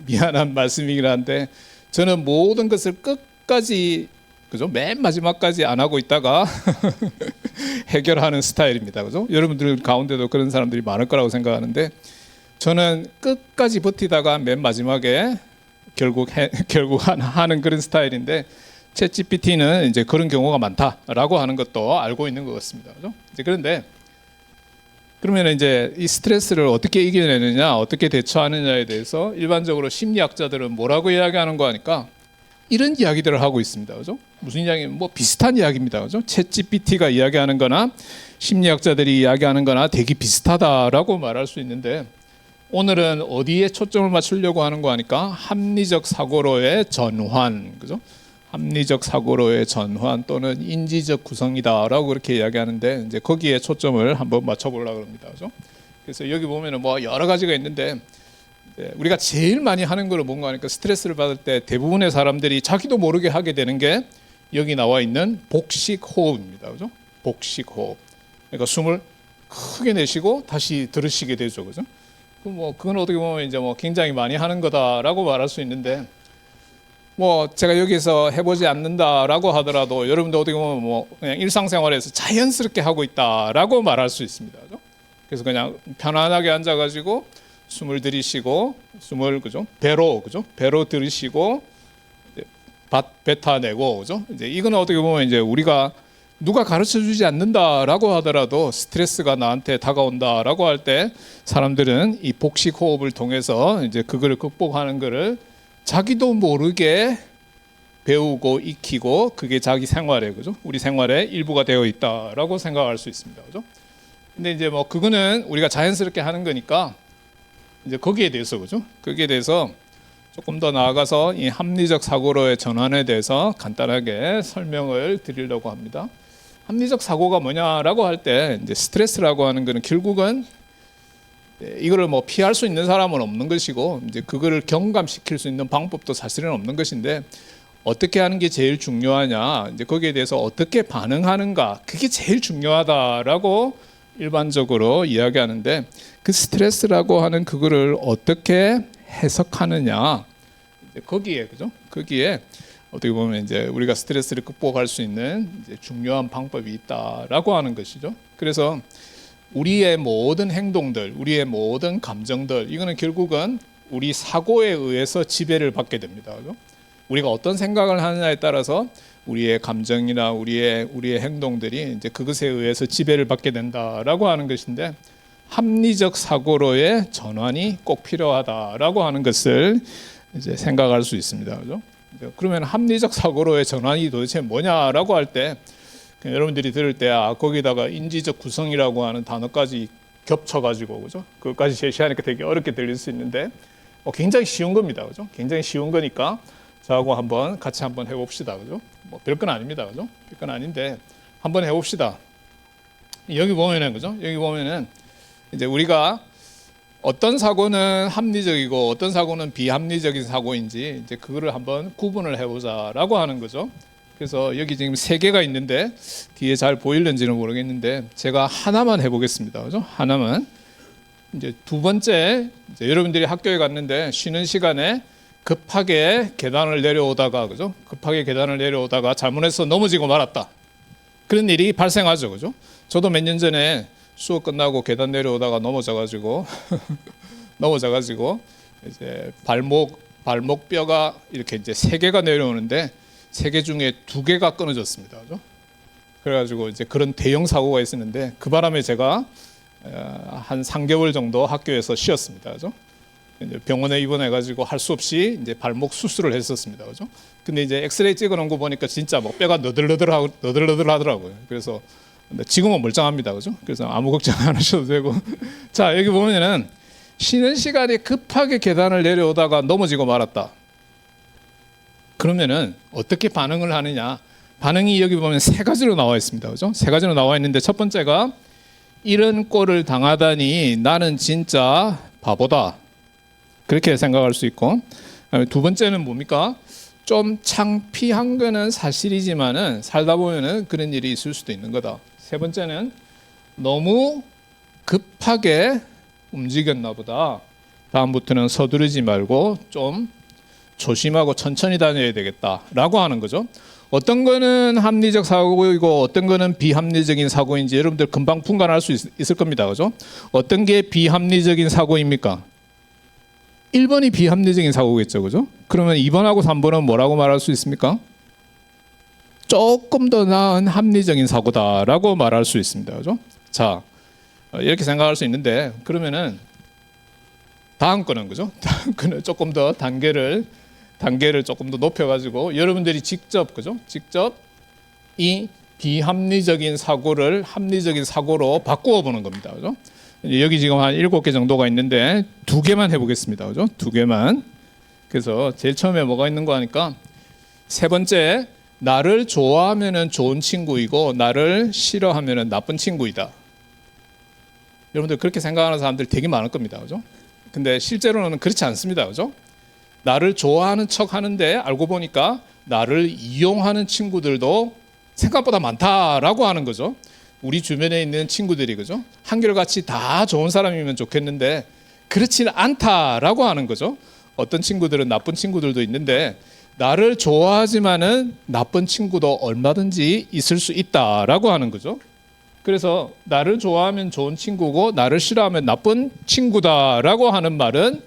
미안한 말씀이긴 한데 저는 모든 것을 끝까지 그죠? 맨 마지막까지 안 하고 있다가 해결하는 스타일입니다. 그죠? 여러분들 가운데도 그런 사람들이 많을 거라고 생각하는데 저는 끝까지 버티다가 맨 마지막에 결국 하는 그런 스타일인데 챗GPT는 이제 그런 경우가 많다라고 하는 것도 알고 있는 것 같습니다. 그죠? 이제 그런데 그러면 이제 이 스트레스를 어떻게 이겨내느냐, 어떻게 대처하느냐에 대해서 일반적으로 심리학자들은 뭐라고 이야기하는 거 하니까 이런 이야기들을 하고 있습니다. 그죠? 무슨 이야기? 뭐 비슷한 이야기입니다. 그죠? 챗GPT가 이야기하는 거나 심리학자들이 이야기하는 거나 되게 비슷하다라고 말할 수 있는데 오늘은 어디에 초점을 맞추려고 하는 거 하니까 합리적 사고로의 전환. 그죠? 합리적 사고로의 전환 또는 인지적 구성이다라고 그렇게 이야기하는데 이제 거기에 초점을 한번 맞춰보려고 합니다. 그죠? 그래서 여기 보면은 뭐 여러 가지가 있는데 우리가 제일 많이 하는 거는 뭔가 하니까 스트레스를 받을 때 대부분의 사람들이 자기도 모르게 하게 되는 게 여기 나와 있는 복식 호흡입니다. 그죠? 복식 호흡. 그러니까 숨을 크게 내쉬고 다시 들으시게 되죠. 그죠? 그건 어떻게 보면 이제 뭐 굉장히 많이 하는 거다라고 말할 수 있는데 뭐 제가 여기서 해보지 않는다라고 하더라도 여러분도 어떻게 보면 뭐 그냥 일상생활에서 자연스럽게 하고 있다라고 말할 수 있습니다. 그죠? 그래서 그냥 편안하게 앉아가지고 숨을 들이쉬고 숨을 그죠? 배로 들이쉬고 뱉어내고 그죠? 이제 이거는 어떻게 보면 이제 우리가 누가 가르쳐 주지 않는다라고 하더라도 스트레스가 나한테 다가온다라고 할 때 사람들은 이 복식 호흡을 통해서 이제 그거를 극복하는 거를 자기도 모르게 배우고 익히고 그게 자기 생활에 그죠? 우리 생활의 일부가 되어 있다라고 생각할 수 있습니다. 그죠? 근데 이제 뭐 그거는 우리가 자연스럽게 하는 거니까 이제 거기에 대해서 그죠? 거기에 대해서 조금 더 나아가서 이 합리적 사고로의 전환에 대해서 간단하게 설명을 드리려고 합니다. 합리적 사고가 뭐냐라고 할 때 이제 스트레스라고 하는 거는 결국은 이거를 뭐 피할 수 있는 사람은 없는 것이고 이제 그거를 경감시킬 수 있는 방법도 사실은 없는 것인데 어떻게 하는 게 제일 중요하냐 이제 거기에 대해서 어떻게 반응하는가 그게 제일 중요하다라고 일반적으로 이야기하는데 그 스트레스라고 하는 그거를 어떻게 해석하느냐 이제 거기에 그죠? 거기에 어떻게 보면 이제 우리가 스트레스를 극복할 수 있는 이제 중요한 방법이 있다라고 하는 것이죠. 그래서 우리의 모든 행동들, 우리의 모든 감정들 이거는 결국은 우리 사고에 의해서 지배를 받게 됩니다. 그죠? 우리가 어떤 생각을 하느냐에 따라서 우리의 감정이나 우리의 행동들이 이제 그것에 의해서 지배를 받게 된다라고 하는 것인데 합리적 사고로의 전환이 꼭 필요하다라고 하는 것을 이제 생각할 수 있습니다. 그죠? 그러면 합리적 사고로의 전환이 도대체 뭐냐라고 할 때 여러분들이 들을 때 거기다가 인지적 구성이라고 하는 단어까지 겹쳐가지고 그죠? 그것까지 제시하니까 되게 어렵게 들릴 수 있는데 굉장히 쉬운 겁니다. 그죠? 굉장히 쉬운 거니까 저하고 한번 같이 한번 해봅시다. 그죠? 뭐 별건 아닙니다. 그죠? 별건 아닌데 한번 해봅시다. 여기 보면은 그죠? 여기 보면은 이제 우리가 어떤 사고는 합리적이고 어떤 사고는 비합리적인 사고인지 이제 그거를 한번 구분을 해보자라고 하는 거죠. 그래서 여기 지금 3개가 있는데 뒤에 잘 보일는지는 모르겠는데 제가 하나만 해보겠습니다. 그죠? 하나만. 이제 두 번째 이제 여러분들이 학교에 갔는데 쉬는 시간에 급하게 계단을 내려오다가 그죠? 급하게 계단을 내려오다가 잘못해서 넘어지고 말았다. 그런 일이 발생하죠. 그죠? 저도 몇 년 전에 수업 끝나고 계단 내려오다가 넘어져가지고 이제 발목 뼈가 이렇게 이제 3개가 내려오는데 3개 중에 2개가 끊어졌습니다. 그죠? 그래가지고 이제 그런 대형 사고가 있었는데 그 바람에 제가 한 3개월 정도 학교에서 쉬었습니다. 그죠? 이제 병원에 입원해가지고 할 수 없이 이제 발목 수술을 했었습니다. 그죠? 근데 이제 엑스레이 찍어놓은 거 보니까 진짜 뭐 뼈가 너덜너덜하더라고요. 그래서 근데 지금은 멀쩡합니다. 그죠? 그래서 아무 걱정 안 하셔도 되고. 자, 여기 보면은 쉬는 시간에 급하게 계단을 내려오다가 넘어지고 말았다. 그러면은 어떻게 반응을 하느냐? 반응이 여기 보면 세 가지로 나와 있습니다. 그죠? 세 가지로 나와 있는데 첫 번째가 이런 꼴을 당하다니 나는 진짜 바보다. 그렇게 생각할 수 있고, 두 번째는 뭡니까? 좀 창피한 거는 사실이지만은 살다 보면은 그런 일이 있을 수도 있는 거다. 세 번째는 너무 급하게 움직였나 보다. 다음부터는 서두르지 말고 좀 조심하고 천천히 다녀야 되겠다라고 하는 거죠. 어떤 거는 합리적 사고이고 어떤 거는 비합리적인 사고인지 여러분들 금방 분간할 수 있을 겁니다. 그죠? 어떤 게 비합리적인 사고입니까? 1번이 비합리적인 사고겠죠. 그죠? 그러면 2번하고 3번은 뭐라고 말할 수 있습니까? 조금 더 나은 합리적인 사고다라고 말할 수 있습니다. 그죠? 자, 이렇게 생각할 수 있는데 그러면은 다음 거는 그죠? 다음 거는 조금 더 단계를 조금 더 높여가지고 여러분들이 직접 그죠? 직접 이 비합리적인 사고를 합리적인 사고로 바꾸어 보는 겁니다. 그죠? 여기 지금 한 7개 정도가 있는데 2개만 해보겠습니다. 그죠? 2개만. 그래서 제일 처음에 뭐가 있는 거 하니까 세 번째, 나를 좋아하면은 좋은 친구이고 나를 싫어하면은 나쁜 친구이다. 여러분들 그렇게 생각하는 사람들 되게 많을 겁니다. 그죠? 근데 실제로는 그렇지 않습니다. 그죠? 나를 좋아하는 척 하는데 알고 보니까 나를 이용하는 친구들도 생각보다 많다라고 하는 거죠. 우리 주변에 있는 친구들이 그죠? 한결같이 다 좋은 사람이면 좋겠는데 그렇지는 않다라고 하는 거죠. 어떤 친구들은 나쁜 친구들도 있는데 나를 좋아하지만은 나쁜 친구도 얼마든지 있을 수 있다라고 하는 거죠. 그래서 나를 좋아하면 좋은 친구고 나를 싫어하면 나쁜 친구다라고 하는 말은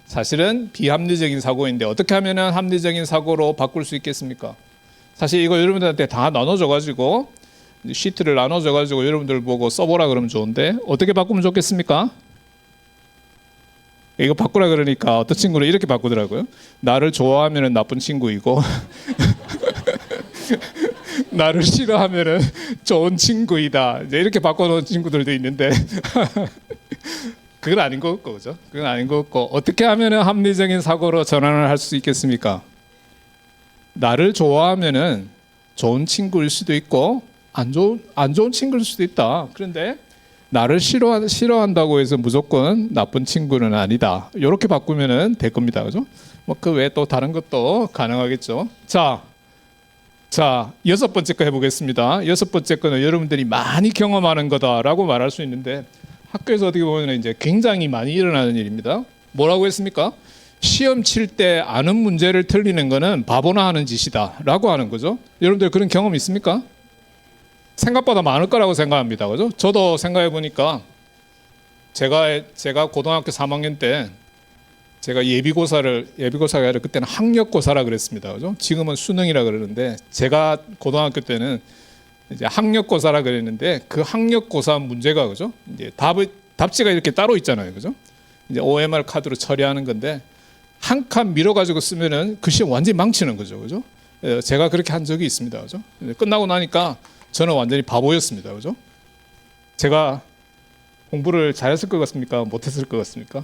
사실은 비합리적인 사고인데 어떻게 하면 합리적인 사고로 바꿀 수 있겠습니까? 사실 이거 여러분들한테 다 나눠줘 가지고 시트를 나눠줘 가지고 여러분들 보고 써보라 그러면 좋은데 어떻게 바꾸면 좋겠습니까? 이거 바꾸라 그러니까 어떤 친구는 이렇게 바꾸더라고요. 나를 좋아하면 나쁜 친구이고 나를 싫어하면 좋은 친구이다. 이제 이렇게 바꿔놓은 친구들도 있는데 그건 아닌 것 같고 그죠? 그건 아닌 것 같고 어떻게 하면 합리적인 사고로 전환을 할 수 있겠습니까? 나를 좋아하면은 좋은 친구일 수도 있고 안 좋은 친구일 수도 있다. 그런데 나를 싫어한다고 해서 무조건 나쁜 친구는 아니다. 이렇게 바꾸면은 될 겁니다. 그죠? 뭐 그 외에 또 다른 것도 가능하겠죠. 자, 6번째 거 해보겠습니다. 6번째 거는 여러분들이 많이 경험하는 거다라고 말할 수 있는데 학교에서 어떻게 보면 이제 굉장히 많이 일어나는 일입니다. 뭐라고 했습니까? 시험 칠 때 아는 문제를 틀리는 거는 바보나 하는 짓이다라고 하는 거죠. 여러분들 그런 경험 있습니까? 생각보다 많을 거라고 생각합니다. 그죠? 저도 생각해 보니까 제가 고등학교 3학년 때 제가 예비고사가 아니라 그때는 학력고사라 그랬습니다. 그죠? 지금은 수능이라 그러는데 제가 고등학교 때는 이제 학력고사라 그랬는데 그 학력고사 문제가 그죠? 이제 답지가 이렇게 따로 있잖아요. 그죠? 이제 OMR 카드로 처리하는 건데 한 칸 밀어 가지고 쓰면은 그 시험 완전히 망치는 거죠. 그죠? 제가 그렇게 한 적이 있습니다. 그죠? 끝나고 나니까 저는 완전히 바보였습니다. 그죠? 제가 공부를 잘했을 것 같습니까? 못했을 것 같습니까?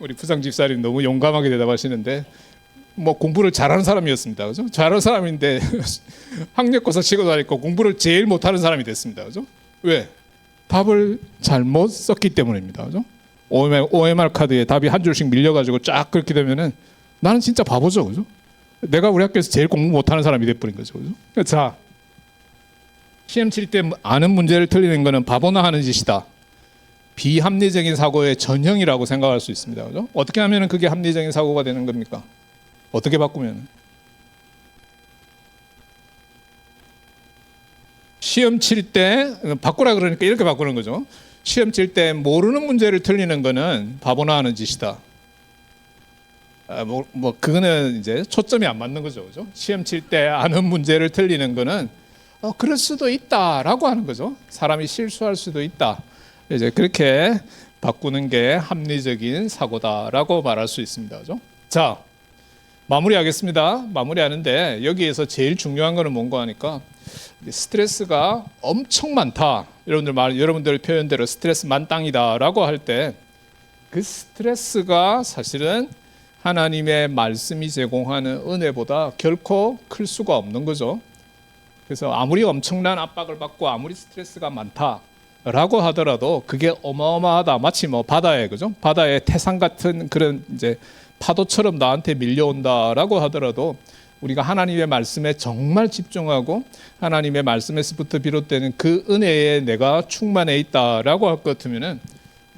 우리 부장 집사님 너무 용감하게 대답하시는데 뭐 공부를 잘하는 사람이었습니다. 그죠? 잘하는 사람인데 학력고사 치고 나니까 공부를 제일 못하는 사람이 됐습니다. 그죠? 왜? 답을 잘못 썼기 때문입니다. 그죠? OMR 카드에 답이 한 줄씩 밀려가지고 쫙 그렇게 되면은 나는 진짜 바보죠. 그죠? 내가 우리 학교에서 제일 공부 못하는 사람이 돼버린 거죠. 그죠? 자, 시험 칠 때 아는 문제를 틀리는 거는 바보나 하는 짓이다. 비합리적인 사고의 전형이라고 생각할 수 있습니다. 그죠? 어떻게 하면 그게 합리적인 사고가 되는 겁니까? 어떻게 바꾸면? 시험 칠 때 바꾸라 그러니까 이렇게 바꾸는 거죠. 시험 칠 때 모르는 문제를 틀리는 거는 바보나 하는 짓이다. 그거는 이제 초점이 안 맞는 거죠. 그죠? 시험 칠 때 아는 문제를 틀리는 거는 그럴 수도 있다라고 하는 거죠. 사람이 실수할 수도 있다. 이제 그렇게 바꾸는 게 합리적인 사고다라고 말할 수 있습니다. 그죠? 자, 마무리하겠습니다. 마무리하는데 여기에서 제일 중요한 거는 뭔가 하니까 스트레스가 엄청 많다. 여러분들 표현대로 스트레스 만땅이다라고 할 때 그 스트레스가 사실은 하나님의 말씀이 제공하는 은혜보다 결코 클 수가 없는 거죠. 그래서 아무리 엄청난 압박을 받고 아무리 스트레스가 많다라고 하더라도 그게 어마어마하다. 마치 뭐 바다에 그죠? 바다의 태산 같은 그런 이제 파도처럼 나한테 밀려온다라고 하더라도 우리가 하나님의 말씀에 정말 집중하고 하나님의 말씀에서부터 비롯되는 그 은혜에 내가 충만해 있다라고 할 것 같으면은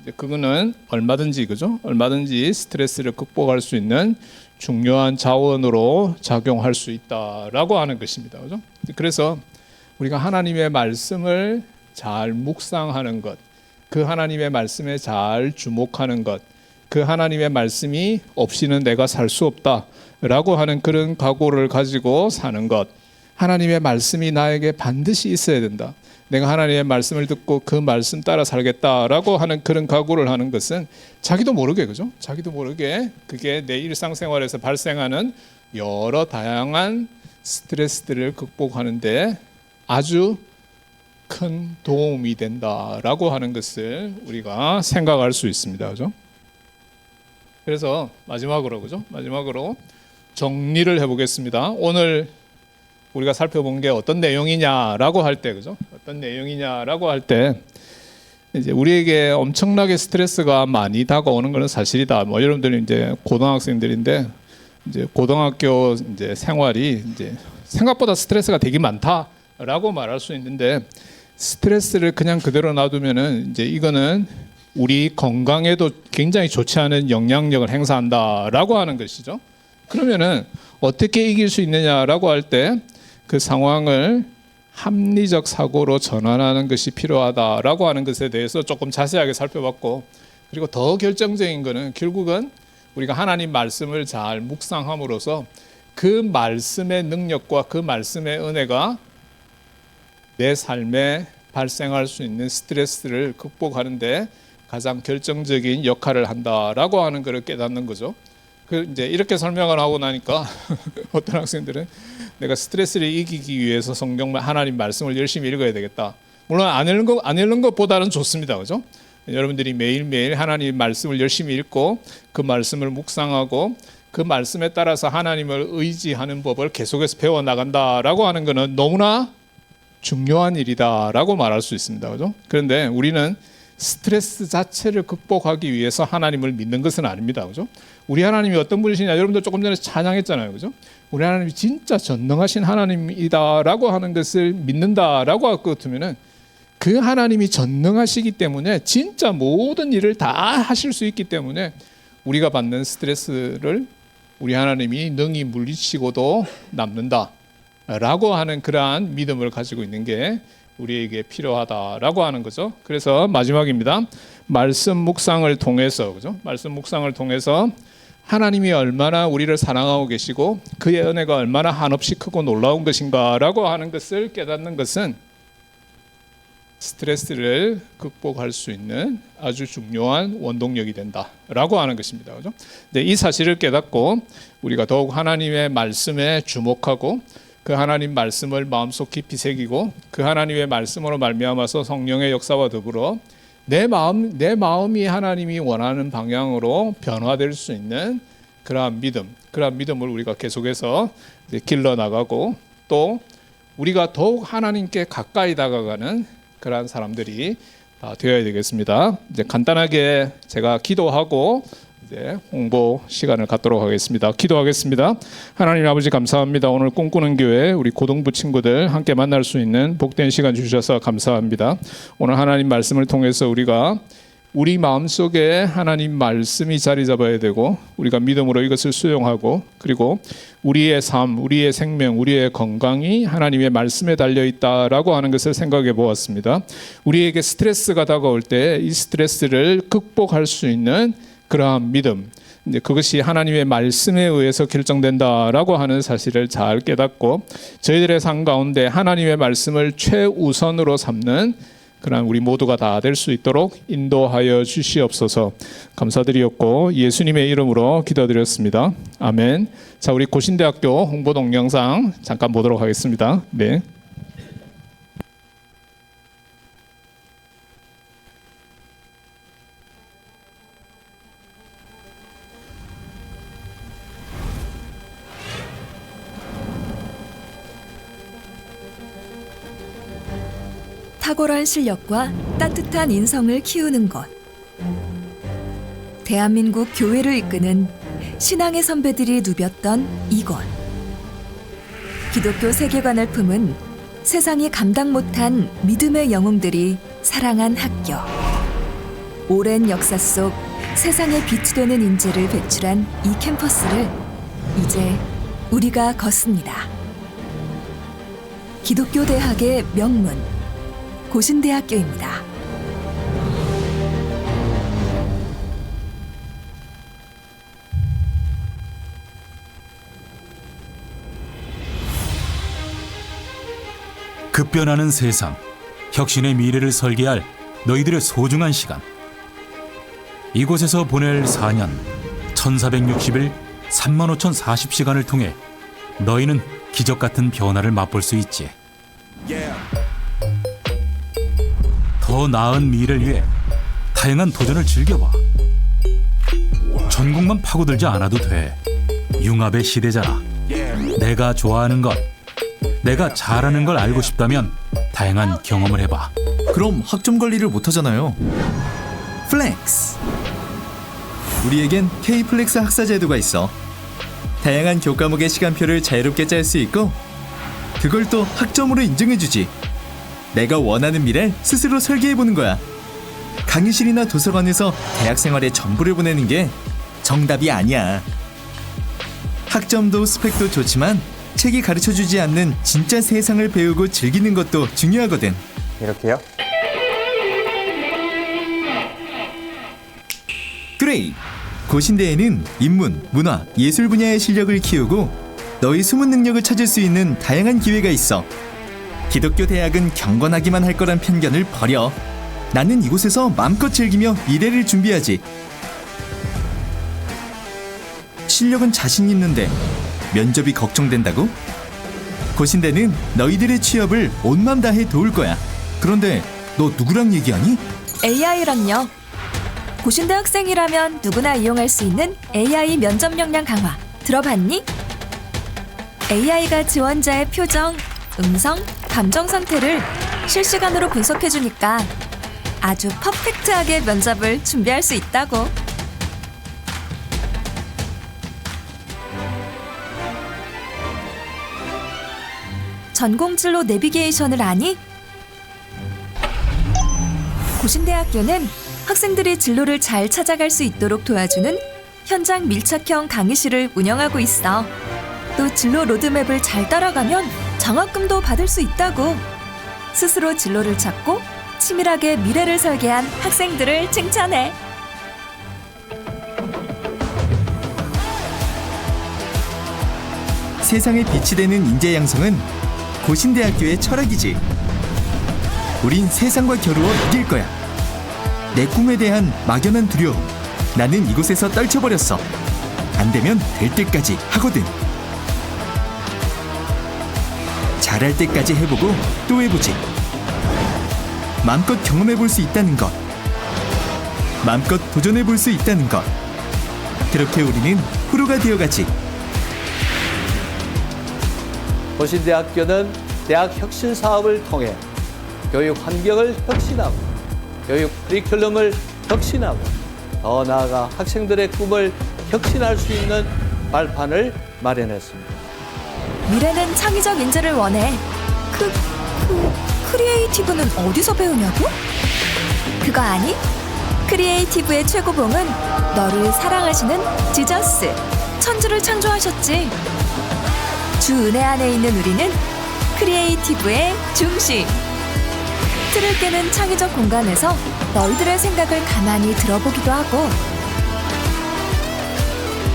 이제 그거는 얼마든지 그죠? 얼마든지 스트레스를 극복할 수 있는 중요한 자원으로 작용할 수 있다라고 하는 것입니다. 그죠? 그래서 우리가 하나님의 말씀을 잘 묵상하는 것, 그 하나님의 말씀에 잘 주목하는 것, 그 하나님의 말씀이 없이는 내가 살 수 없다라고 하는 그런 각오를 가지고 사는 것, 하나님의 말씀이 나에게 반드시 있어야 된다. 내가 하나님의 말씀을 듣고 그 말씀 따라 살겠다라고 하는 그런 각오를 하는 것은 자기도 모르게 그죠? 자기도 모르게 그게 내 일상생활에서 발생하는 여러 다양한 스트레스들을 극복하는데 아주 큰 도움이 된다라고 하는 것을 우리가 생각할 수 있습니다. 그죠? 그래서 마지막으로 그죠? 마지막으로 정리를 해보겠습니다. 오늘 우리가 살펴본 게 어떤 내용이냐라고 할 때 그죠? 어떤 내용이냐라고 할 때 이제 우리에게 엄청나게 스트레스가 많이 다가오는 것은 사실이다. 뭐 여러분들이 이제 고등학생들인데 이제 고등학교 이제 생활이 이제 생각보다 스트레스가 되게 많다라고 말할 수 있는데 스트레스를 그냥 그대로 놔두면은 이제 이거는 우리 건강에도 굉장히 좋지 않은 영향력을 행사한다라고 하는 것이죠. 그러면은 어떻게 이길 수 있느냐라고 할 때 그 상황을 합리적 사고로 전환하는 것이 필요하다라고 하는 것에 대해서 조금 자세하게 살펴봤고, 그리고 더 결정적인 것은 결국은 우리가 하나님 말씀을 잘 묵상함으로써 그 말씀의 능력과 그 말씀의 은혜가 내 삶에 발생할 수 있는 스트레스를 극복하는데 가장 결정적인 역할을 한다라고 하는 것을 깨닫는 거죠. 그 이제 이렇게 설명을 하고 나니까 어떤 학생들은 내가 스트레스를 이기기 위해서 성경 하나님 말씀을 열심히 읽어야 되겠다. 물론 안 읽는 것보다는 좋습니다, 그죠? 여러분들이 매일매일 하나님 말씀을 열심히 읽고 그 말씀을 묵상하고 그 말씀에 따라서 하나님을 의지하는 법을 계속해서 배워 나간다라고 하는 것은 너무나 중요한 일이다라고 말할 수 있습니다, 그죠? 그런데 우리는 스트레스 자체를 극복하기 위해서 하나님을 믿는 것은 아닙니다. 그죠? 우리 하나님이 어떤 분이시냐? 여러분들 조금 전에 찬양했잖아요. 그죠? 우리 하나님이 진짜 전능하신 하나님이다라고 하는 것을 믿는다라고 할 것 같으면은 그 하나님이 전능하시기 때문에 진짜 모든 일을 다 하실 수 있기 때문에 우리가 받는 스트레스를 우리 하나님이 능히 물리치고도 남는다라고 하는 그러한 믿음을 가지고 있는 게 우리에게 필요하다라고 하는 거죠. 그래서 마지막입니다. 말씀 묵상을 통해서 그죠? 말씀 묵상을 통해서 하나님이 얼마나 우리를 사랑하고 계시고 그의 은혜가 얼마나 한없이 크고 놀라운 것인가라고 하는 것을 깨닫는 것은 스트레스를 극복할 수 있는 아주 중요한 원동력이 된다라고 하는 것입니다. 그죠? 이 사실을 깨닫고 우리가 더욱 하나님의 말씀에 주목하고 그 하나님 말씀을 마음속 깊이 새기고 그 하나님의 말씀으로 말미암아서 성령의 역사와 더불어 내 마음이 하나님이 원하는 방향으로 변화될 수 있는 그러한 믿음을 우리가 계속해서 길러 나가고 또 우리가 더욱 하나님께 가까이 다가가는 그러한 사람들이 되어야 되겠습니다. 이제 간단하게 제가 기도하고 이제 홍보 시간을 갖도록 하겠습니다. 기도하겠습니다. 하나님 아버지 감사합니다. 오늘 꿈꾸는 교회 우리 고등부 친구들 함께 만날 수 있는 복된 시간 주셔서 감사합니다. 오늘 하나님 말씀을 통해서 우리가 우리 마음속에 하나님 말씀이 자리 잡아야 되고 우리가 믿음으로 이것을 수용하고 그리고 우리의 삶, 우리의 생명, 우리의 건강이 하나님의 말씀에 달려 있다라고 하는 것을 생각해 보았습니다. 우리에게 스트레스가 다가올 때 이 스트레스를 극복할 수 있는 그러한 믿음, 이제 그것이 하나님의 말씀에 의해서 결정된다라고 하는 사실을 잘 깨닫고 저희들의 삶 가운데 하나님의 말씀을 최우선으로 삼는 그러한 우리 모두가 다 될 수 있도록 인도하여 주시옵소서. 감사드리었고 예수님의 이름으로 기도드렸습니다. 아멘. 자, 우리 고신대학교 홍보 동영상 잠깐 보도록 하겠습니다. 네. 탁월한 실력과 따뜻한 인성을 키우는 것. 대한민국 교회를 이끄는 신앙의 선배들이 누볐던 이곳. 기독교 세계관을 품은 세상이 감당 못한 믿음의 영웅들이 사랑한 학교. 오랜 역사 속 세상에 빛이 되는 인재를 배출한 이 캠퍼스를 이제 우리가 걷습니다. 기독교 대학의 명문 고신대학교입니다. 급변하는 세상, 혁신의 미래를 설계할 너희들의 소중한 시간. 이곳에서 보낼 4년, 1460일, 35,040시간을 통해 너희는 기적 같은 변화를 맛볼 수 있지. 더 나은 미래를 위해 다양한 도전을 즐겨봐. 전공만 파고들지 않아도 돼. 융합의 시대잖아. 내가 좋아하는 것, 내가 잘하는 걸 알고 싶다면 다양한 경험을 해봐. 그럼 학점 관리를 못하잖아요. 플렉스. 우리에겐 K-플렉스 학사 제도가 있어. 다양한 교과목의 시간표를 자유롭게 짤 수 있고 그걸 또 학점으로 인정해주지. 내가 원하는 미래를 스스로 설계해보는 거야. 강의실이나 도서관에서 대학 생활의 전부를 보내는 게 정답이 아니야. 학점도 스펙도 좋지만 책이 가르쳐주지 않는 진짜 세상을 배우고 즐기는 것도 중요하거든. 이렇게요? 그레이! 고신대에는 인문, 문화, 예술 분야의 실력을 키우고 너의 숨은 능력을 찾을 수 있는 다양한 기회가 있어. 기독교 대학은 경건하기만 할 거란 편견을 버려. 나는 이곳에서 마음껏 즐기며 미래를 준비하지. 실력은 자신 있는데 면접이 걱정된다고? 고신대는 너희들의 취업을 온 맘 다해 도울 거야. 그런데 너 누구랑 얘기하니? AI랑요. 고신대 학생이라면 누구나 이용할 수 있는 AI 면접 역량 강화 들어봤니? AI가 지원자의 표정, 음성, 감정 상태를 실시간으로 분석해주니까 아주 퍼펙트하게 면접을 준비할 수 있다고. 전공진로 내비게이션을 아니? 고신대학교는 학생들이 진로를 잘 찾아갈 수 있도록 도와주는 현장 밀착형 강의실을 운영하고 있어. 또 진로 로드맵을 잘 따라가면 장학금도 받을 수 있다고. 스스로 진로를 찾고 치밀하게 미래를 설계한 학생들을 칭찬해. 세상에 빛이 되는 인재 양성은 고신대학교의 철학이지. 우린 세상과 겨루어 이길 거야. 내 꿈에 대한 막연한 두려움, 나는 이곳에서 떨쳐버렸어. 안 되면 될 때까지 하거든. 잘할 때까지 해보고 또 해보지. 마음껏 경험해볼 수 있다는 것, 마음껏 도전해볼 수 있다는 것. 그렇게 우리는 프로가 되어가지. 고신대학교는 대학 혁신 사업을 통해 교육 환경을 혁신하고 교육 커리큘럼을 혁신하고 더 나아가 학생들의 꿈을 혁신할 수 있는 발판을 마련했습니다. 미래는 창의적 인재를 원해. 크리에이티브는 어디서 배우냐고? 그거 아니? 크리에이티브의 최고봉은 너를 사랑하시는 지저스, 천주를 창조하셨지. 주 은혜 안에 있는 우리는 크리에이티브의 중심. 틀을 깨는 창의적 공간에서 너희들의 생각을 가만히 들어보기도 하고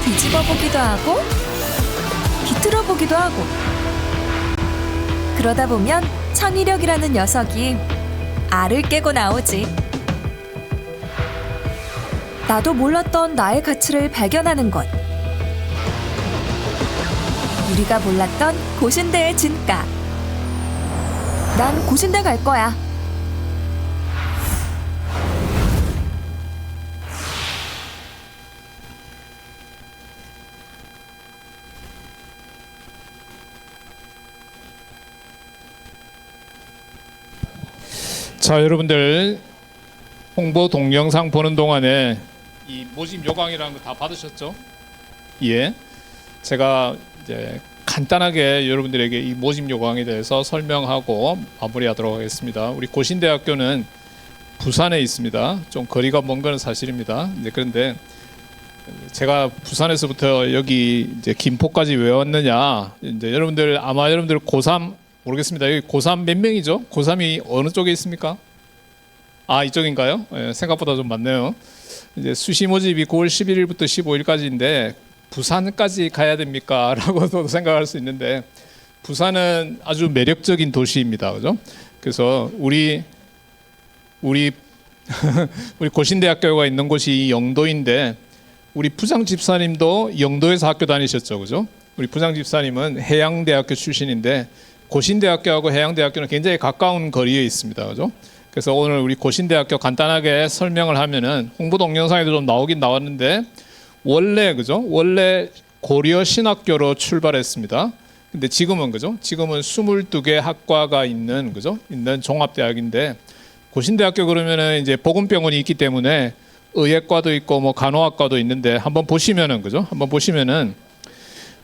뒤집어 보기도 하고 비틀어 보기도 하고 그러다 보면 창의력이라는 녀석이 알을 깨고 나오지. 나도 몰랐던 나의 가치를 발견하는 것. 우리가 몰랐던 고신대의 진가. 난 고신대 갈 거야. 자, 여러분들 홍보 동영상 보는 동안에 이 모집 요강이라는 거 다 받으셨죠? 예. 제가 이제 간단하게 여러분들에게 이 모집 요강에 대해서 설명하고 마무리하도록 하겠습니다. 우리 고신대학교는 부산에 있습니다. 좀 거리가 먼 건 사실입니다. 이제 그런데 제가 부산에서부터 여기 이제 김포까지 왜 왔느냐? 이제 여러분들 아마 여러분들 고3 모르겠습니다. 여기 고3 몇 명이죠? 고3이 어느 쪽에 있습니까? 아, 이쪽인가요? 예, 생각보다 좀 많네요. 이제 수시 모집이 9월 11일부터 15일까지인데 부산까지 가야 됩니까? 라고도 생각할 수 있는데 부산은 아주 매력적인 도시입니다. 그죠? 그래서 우리 우리 고신대학교가 있는 곳이 영도인데 우리 부장 집사님도 영도에서 학교 다니셨죠. 그죠? 우리 부장 집사님은 해양대학교 출신인데 고신대학교하고 해양대학교는 굉장히 가까운 거리에 있습니다. 그죠? 그래서 오늘 우리 고신대학교 간단하게 설명을 하면은 홍보 동영상에도 좀 나오긴 나왔는데 원래 그죠? 원래 고려 신학교로 출발했습니다. 근데 지금은 그죠? 지금은 22개 학과가 있는 그죠? 있는 종합대학인데 고신대학교 그러면은 이제 보건병원이 있기 때문에 의예과도 있고 뭐 간호학과도 있는데 한번 보시면은 그죠? 한번 보시면은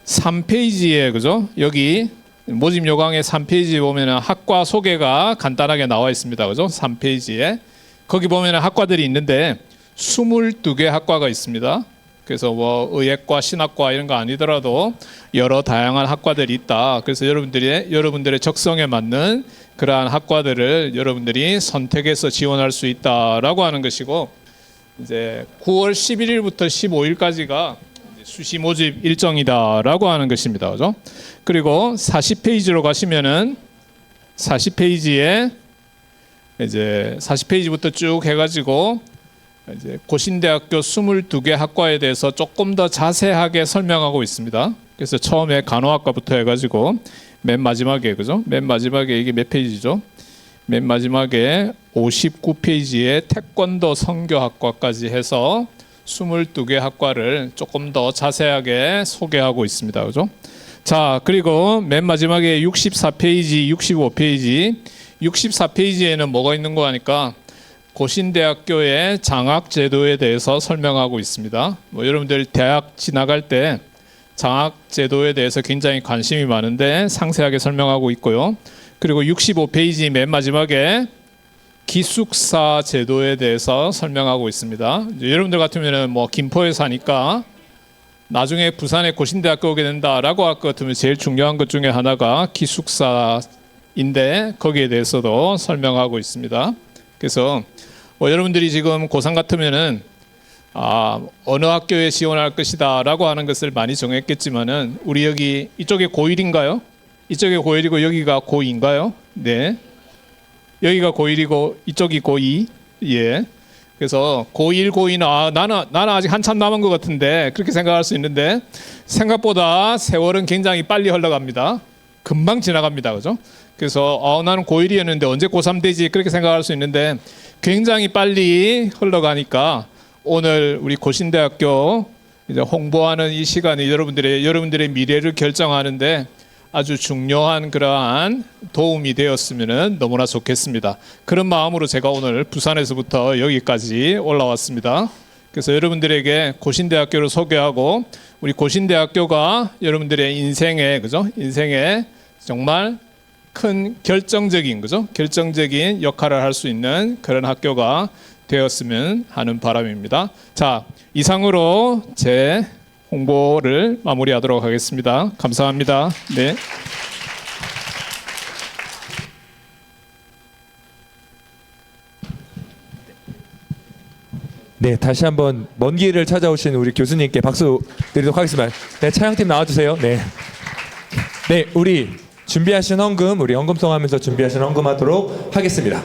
3페이지에 그죠? 여기 모집 요강의 3페이지 보면은 학과 소개가 간단하게 나와 있습니다. 그죠? 3페이지에 거기 보면은 학과들이 있는데 22개 학과가 있습니다. 그래서 뭐 의예과, 신학과 이런 거 아니더라도 여러 다양한 학과들이 있다. 그래서 여러분들의 적성에 맞는 그러한 학과들을 여러분들이 선택해서 지원할 수 있다라고 하는 것이고 이제 9월 11일부터 15일까지가 수시 모집 일정이다라고 하는 것입니다. 그죠? 그리고 40페이지로 가시면은 40페이지에 이제 40페이지부터 쭉 해가지고 이제 고신대학교 22개 학과에 대해서 조금 더 자세하게 설명하고 있습니다. 그래서 처음에 간호학과부터 해가지고 맨 마지막에 그죠? 맨 마지막에 이게 몇 페이지죠? 맨 마지막에 59페이지에 태권도 선교학과까지 해서 22개 학과를 조금 더 자세하게 소개하고 있습니다. 그죠? 자, 그리고 맨 마지막에 64페이지, 65페이지, 64페이지에는 뭐가 있는 거 하니까 고신대학교의 장학 제도에 대해서 설명하고 있습니다. 뭐 여러분들 대학 지나갈 때 장학 제도에 대해서 굉장히 관심이 많은데 상세하게 설명하고 있고요. 그리고 65페이지 맨 마지막에 기숙사 제도에 대해서 설명하고 있습니다. 여러분들 같으면은 뭐 김포에 사니까 나중에 부산에 고신대학교 오게 된다라고 할 것 같으면 제일 중요한 것 중에 하나가 기숙사인데 거기에 대해서도 설명하고 있습니다. 그래서 여러분들이 지금 고3 같으면은 어느 학교에 지원할 것이다라고 하는 것을 많이 정했겠지만은 우리 여기 이쪽에 고1인가요? 이쪽에 고1이고 여기가 고2인가요? 네. 여기가 고1이고 이쪽이 고2. 예. 그래서 고1, 고2는 나는 아직 한참 남은 것 같은데 그렇게 생각할 수 있는데 생각보다 세월은 굉장히 빨리 흘러갑니다. 금방 지나갑니다. 그죠? 그래서 나는 고1이었는데 언제 고3 되지 그렇게 생각할 수 있는데 굉장히 빨리 흘러가니까 오늘 우리 고신대학교 이제 홍보하는 이 시간이 여러분들의 미래를 결정하는데 아주 중요한 그러한 도움이 되었으면 너무나 좋겠습니다. 그런 마음으로 제가 오늘 부산에서부터 여기까지 올라왔습니다. 그래서 여러분들에게 고신대학교를 소개하고 우리 고신대학교가 여러분들의 인생에 그죠? 인생에 정말 큰 결정적인 역할을 할 수 있는 그런 학교가 되었으면 하는 바람입니다. 자, 이상으로 제 홍보를 마무리하도록 하겠습니다. 감사합니다. 네. 네, 다시 한번 먼 길을 찾아오신 우리 교수님께 박수 드리도록 하겠습니다. 네, 촬영팀 나와주세요. 네, 네, 우리 준비하신 헌금, 우리 헌금송 하면서 준비하신 헌금 하도록 하겠습니다.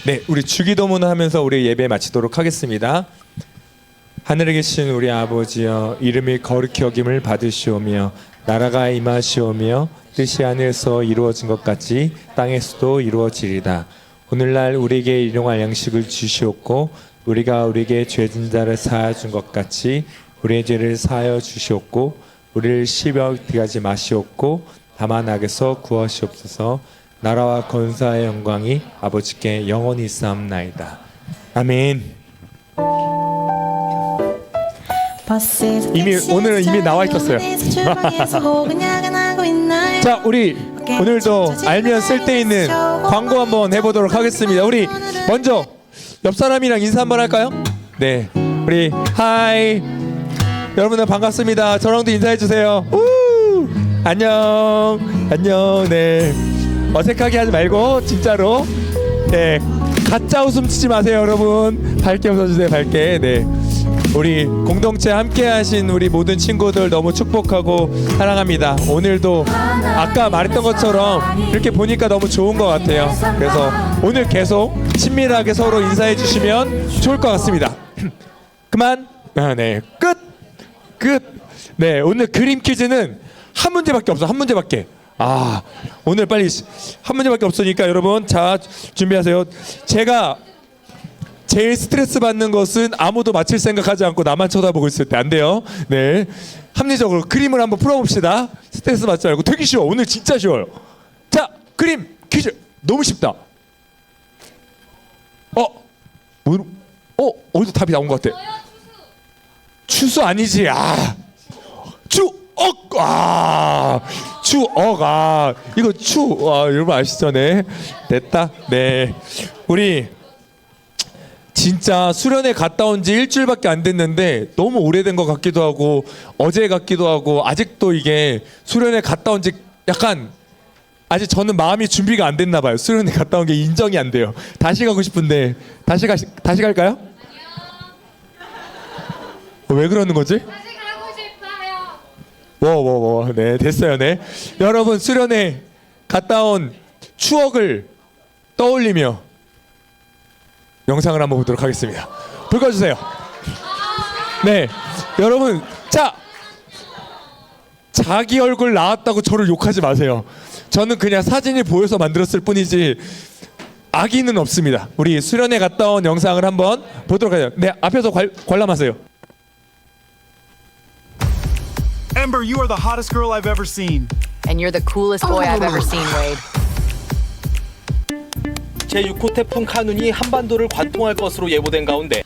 네, 우리 주기도문을 하면서 우리 예배 마치도록 하겠습니다. 하늘에 계신 우리 아버지여, 이름이 거룩히 여김을 받으시오며 나라가 임하시오며 뜻이 하늘에서 이루어진 것 같이 땅에서도 이루어지리다. 오늘날 우리에게 일용할 양식을 주시옵고 우리가 우리에게 죄진 자를 사하여 준 것 같이 우리의 죄를 사하여 주시옵고 우리를 시험에 들어가지 마시옵고 다만 악에서 구하시옵소서. 나라와 권사의 영광이 아버지께 영원히 있사옵나이다. 아멘. 오늘은 이미 나와 있었어요. 자, 우리 오늘도 알면 쓸데있는 광고 한번 해보도록 하겠습니다. 우리 먼저 옆 사람이랑 인사 한번 할까요? 네, 우리 하이 여러분들 반갑습니다. 저랑도 인사해 주세요. 안녕. 네, 어색하게 하지 말고 진짜로 네, 가짜 웃음 치지 마세요, 여러분. 밝게 웃어주세요, 밝게. 네, 우리 공동체 함께하신 우리 모든 친구들 너무 축복하고 사랑합니다. 오늘도 아까 말했던 것처럼 이렇게 보니까 너무 좋은 것 같아요. 그래서 오늘 계속 친밀하게 서로 인사해 주시면 좋을 것 같습니다. 그만. 네, 끝. 네, 오늘 그림 퀴즈는 한 문제밖에 없어. 한 문제밖에. 오늘 빨리 한 문제밖에 없으니까 여러분 자 준비하세요. 제가 제일 스트레스 받는 것은 아무도 맞힐 생각하지 않고 나만 쳐다보고 있을 때 안 돼요. 네, 합리적으로 그림을 한번 풀어봅시다. 스트레스 받지 말고. 되게 쉬워. 오늘 진짜 쉬워요. 자, 그림 퀴즈 너무 쉽다. 어디서 답이 나온 것 같아. 추수 아니지. 추억. 이거 여러분 아시죠? 네, 됐다. 네, 우리 진짜 수련회 갔다 온 지 일주일밖에 안 됐는데 너무 오래된 것 같기도 하고 어제 같기도 하고 아직도 이게 수련회 갔다 온 지 약간 아직 저는 마음이 준비가 안 됐나 봐요. 수련회 갔다 온 게 인정이 안 돼요. 다시 가고 싶은데 다시 갈까요? 왜 그러는 거지? 네, 됐어요. 네, 여러분 수련회 갔다 온 추억을 떠올리며 영상을 한번 보도록 하겠습니다. 불 꺼주세요. 네, 여러분, 자, 자기 얼굴 나왔다고 저를 욕하지 마세요. 저는 그냥 사진이 보여서 만들었을 뿐이지 악의는 없습니다. 우리 수련회 갔다 온 영상을 한번 보도록 하죠. 네, 앞에서 관람하세요. Ember, you are the hottest girl I've ever seen. And you're the coolest boy I've ever seen, Wade. 제6호 태풍 카눈이 한반도를 관통할 것으로 예보된 가운데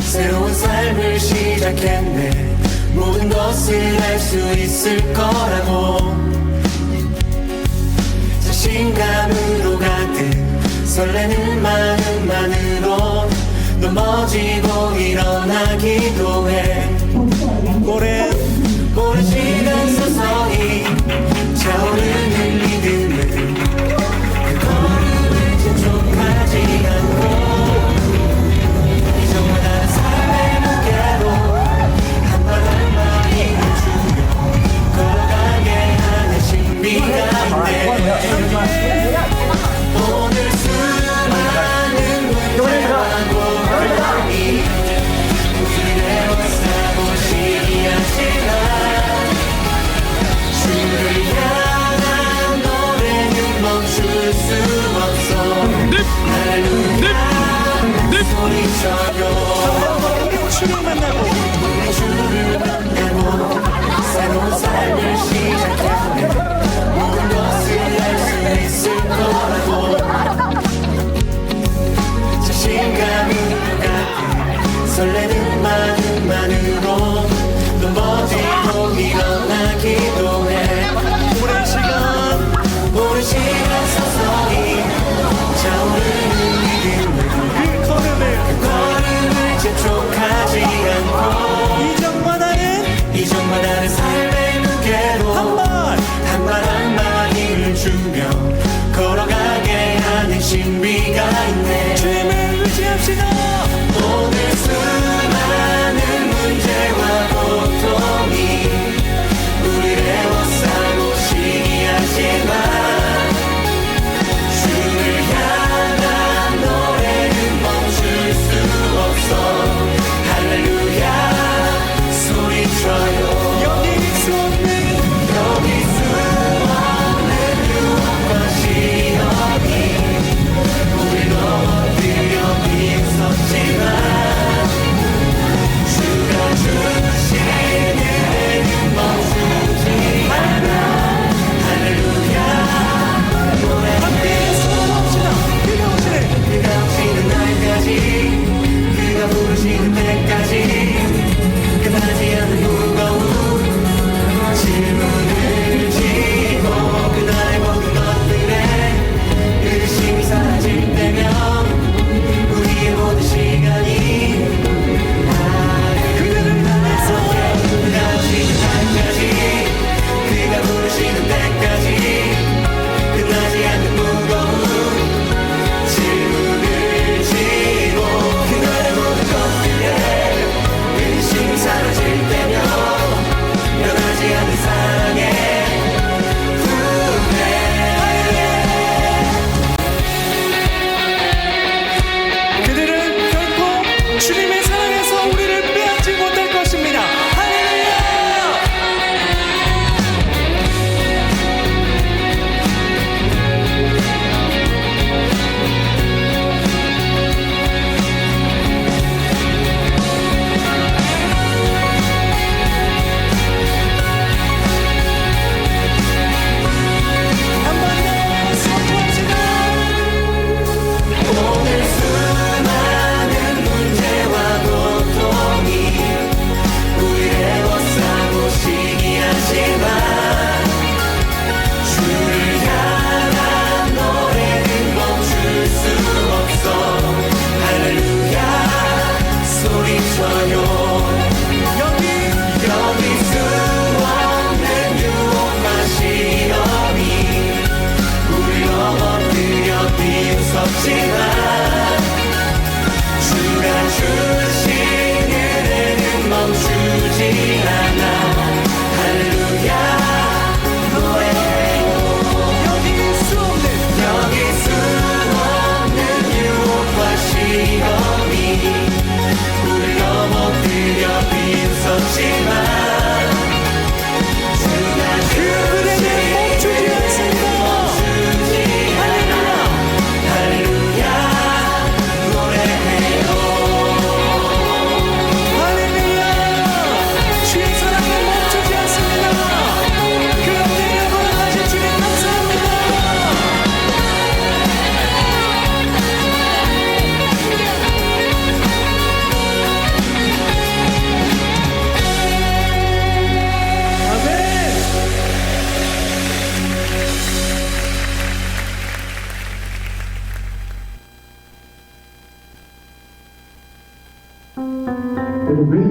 새로운 삶을 시작했네. 모든 것을 할 수 있을 거라고 자신감으로 가득 설레는 마음만으로 넘어지고 일어나기도 해. 오랜 시간 서서히 차오르는 리듬은 그 걸음을 재촉하지 않고 오늘 수많은 문제하고 우리의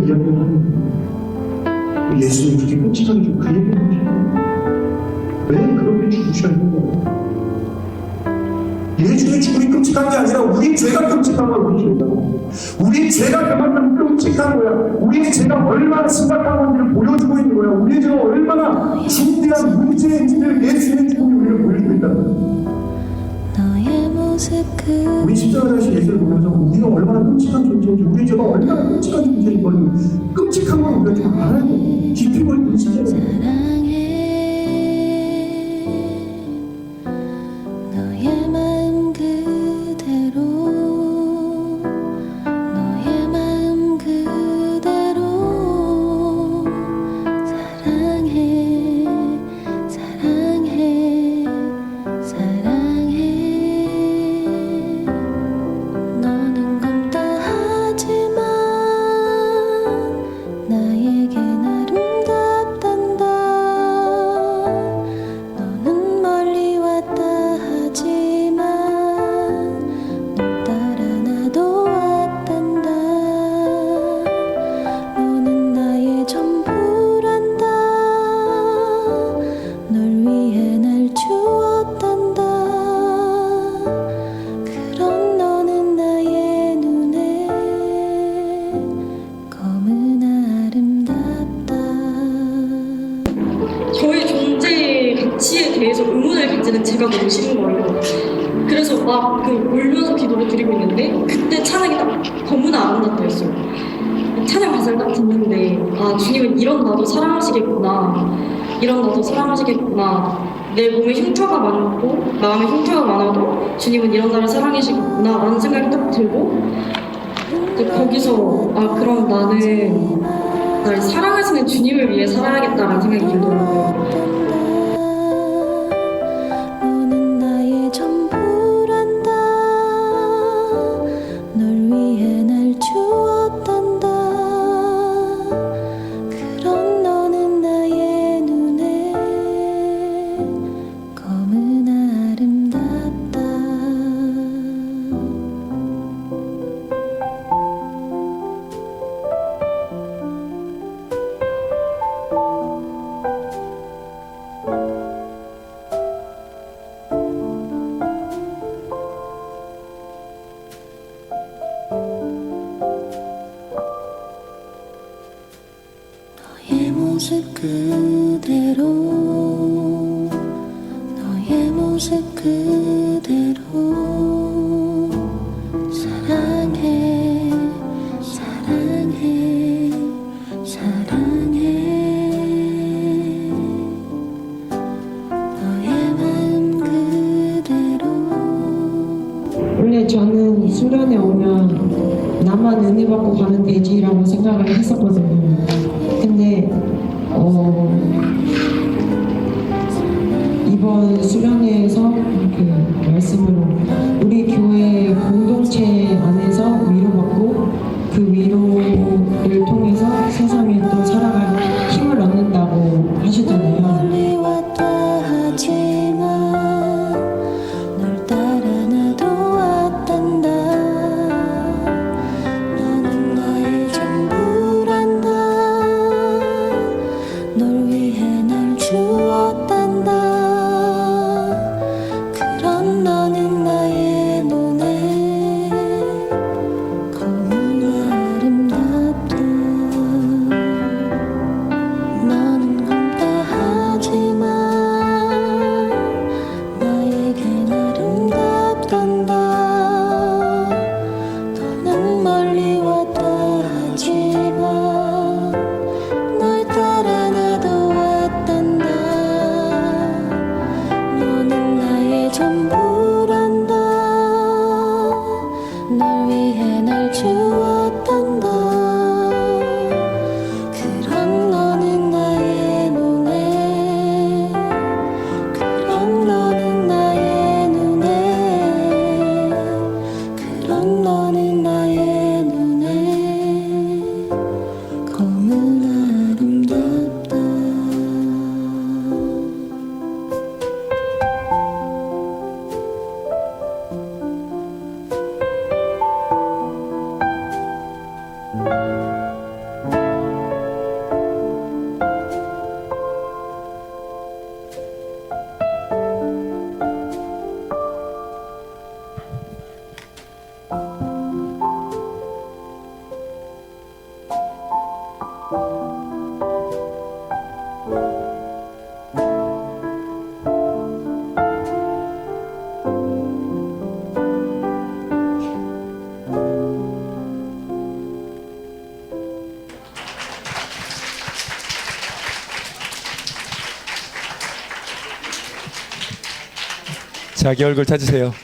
이야기를 하는 거예요. 예수님 그렇게 끔찍하게 좀 그 얘기를 하시고 왜 그렇게 죽으셔야 하는 거예요? 예수의 죽음이 끔찍한 게 아니라 우리 죄가 끔찍한 거야. 우리 죄가 그만큼 끔찍한 거야. 우리의 죄가 얼마나 심각한 건지를 보여주고 있는 거야. 우리의 죄가 얼마나 중대한 문제인지를 예수의 죽음이 우리를 보여주고 있다는 거야. 우리 십자가 다시 예수를 보면서 우리가 얼마나 끔찍한 존재인지, 우리 죄가 얼마나 끔찍한 존재인 걸 끔찍한 걸 우리가 좀 알아야 돼. 깊이 걸리는 진짜예요. 저의 존재 가치에 대해서 의문을 가지는 제가 너무 싫은 거예요. 그래서 막 울면서 기도를 드리고 있는데 그때 찬양이 딱 너무나 아름답다였어요. 찬양 가사를 딱 듣는데 아 주님은 이런 나도 사랑하시겠구나, 이런 나도 사랑하시겠구나, 내 몸에 흉터가 많고 마음에 흉터가 많아도 주님은 이런 나를 사랑하시겠구나 라는 생각이 딱 들고 거기서 아 그럼 나는 날 사랑하시는 주님을 위해 살아야겠다라는 생각이 들더라고요. 모습 그대로 너의 모습 그대로 사랑해 사랑해 사랑해 너의 마음 그대로. 원래 저는 수련회 오면 나만 은혜 받고 가는 돼지라고 생각을 했었거든요. 근데 이번 수련회에서 이렇게 말씀으로 우리 교회 공동체 안에서 위로받고 그 위로를 통해서 세상에 또 살아갈 힘을 얻는다고 하시잖아요. 자기 얼굴 찾으세요.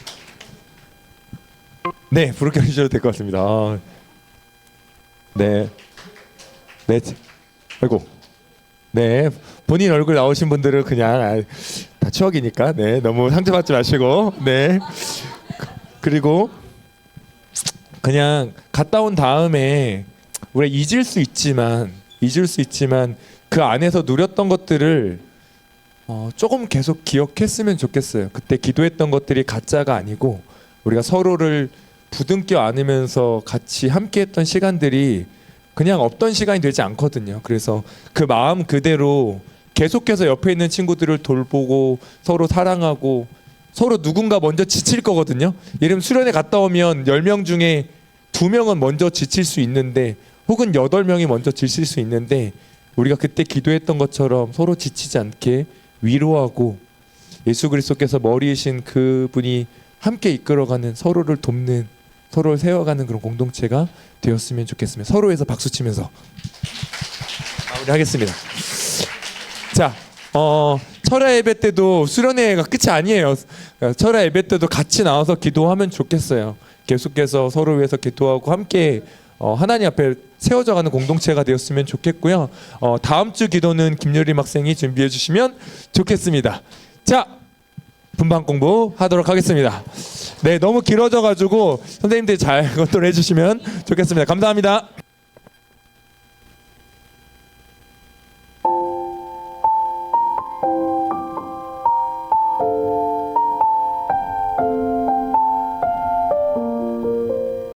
네, 부르게 해주셔도 될 것 같습니다. 네. 네. 아이고. 네. 본인 얼굴 나오신 분들은 그냥 다 추억이니까 네, 너무 상처받지 마시고 네. 그리고 그냥 갔다 온 다음에 우리가 잊을 수 있지만 그 안에서 누렸던 것들을 조금 계속 기억했으면 좋겠어요. 그때 기도했던 것들이 가짜가 아니고 우리가 서로를 부둥켜 안으면서 같이 함께했던 시간들이 그냥 없던 시간이 되지 않거든요. 그래서 그 마음 그대로 계속해서 옆에 있는 친구들을 돌보고 서로 사랑하고 서로 누군가 먼저 지칠 거거든요. 예를 들면 수련회 갔다 오면 10명 중에 2명은 먼저 지칠 수 있는데 혹은 8명이 먼저 지칠 수 있는데 우리가 그때 기도했던 것처럼 서로 지치지 않게 위로하고 예수 그리스도께서 머리이신 그분이 함께 이끌어가는 서로를 돕는 서로를 세워가는 그런 공동체가 되었으면 좋겠습니다. 서로에서 박수 치면서 마무리하겠습니다. 자, 철야 예배 때도 수련회가 끝이 아니에요. 철야 예배 때도 같이 나와서 기도하면 좋겠어요. 계속해서 서로 위해서 기도하고 함께 하나님 앞에 세워져가는 공동체가 되었으면 좋겠고요. 다음 주 기도는 김유림 학생이 준비해 주시면 좋겠습니다. 자, 분반 공부 하도록 하겠습니다. 네, 너무 길어져가지고 선생님들이 잘 컨트롤 해주시면 좋겠습니다. 감사합니다.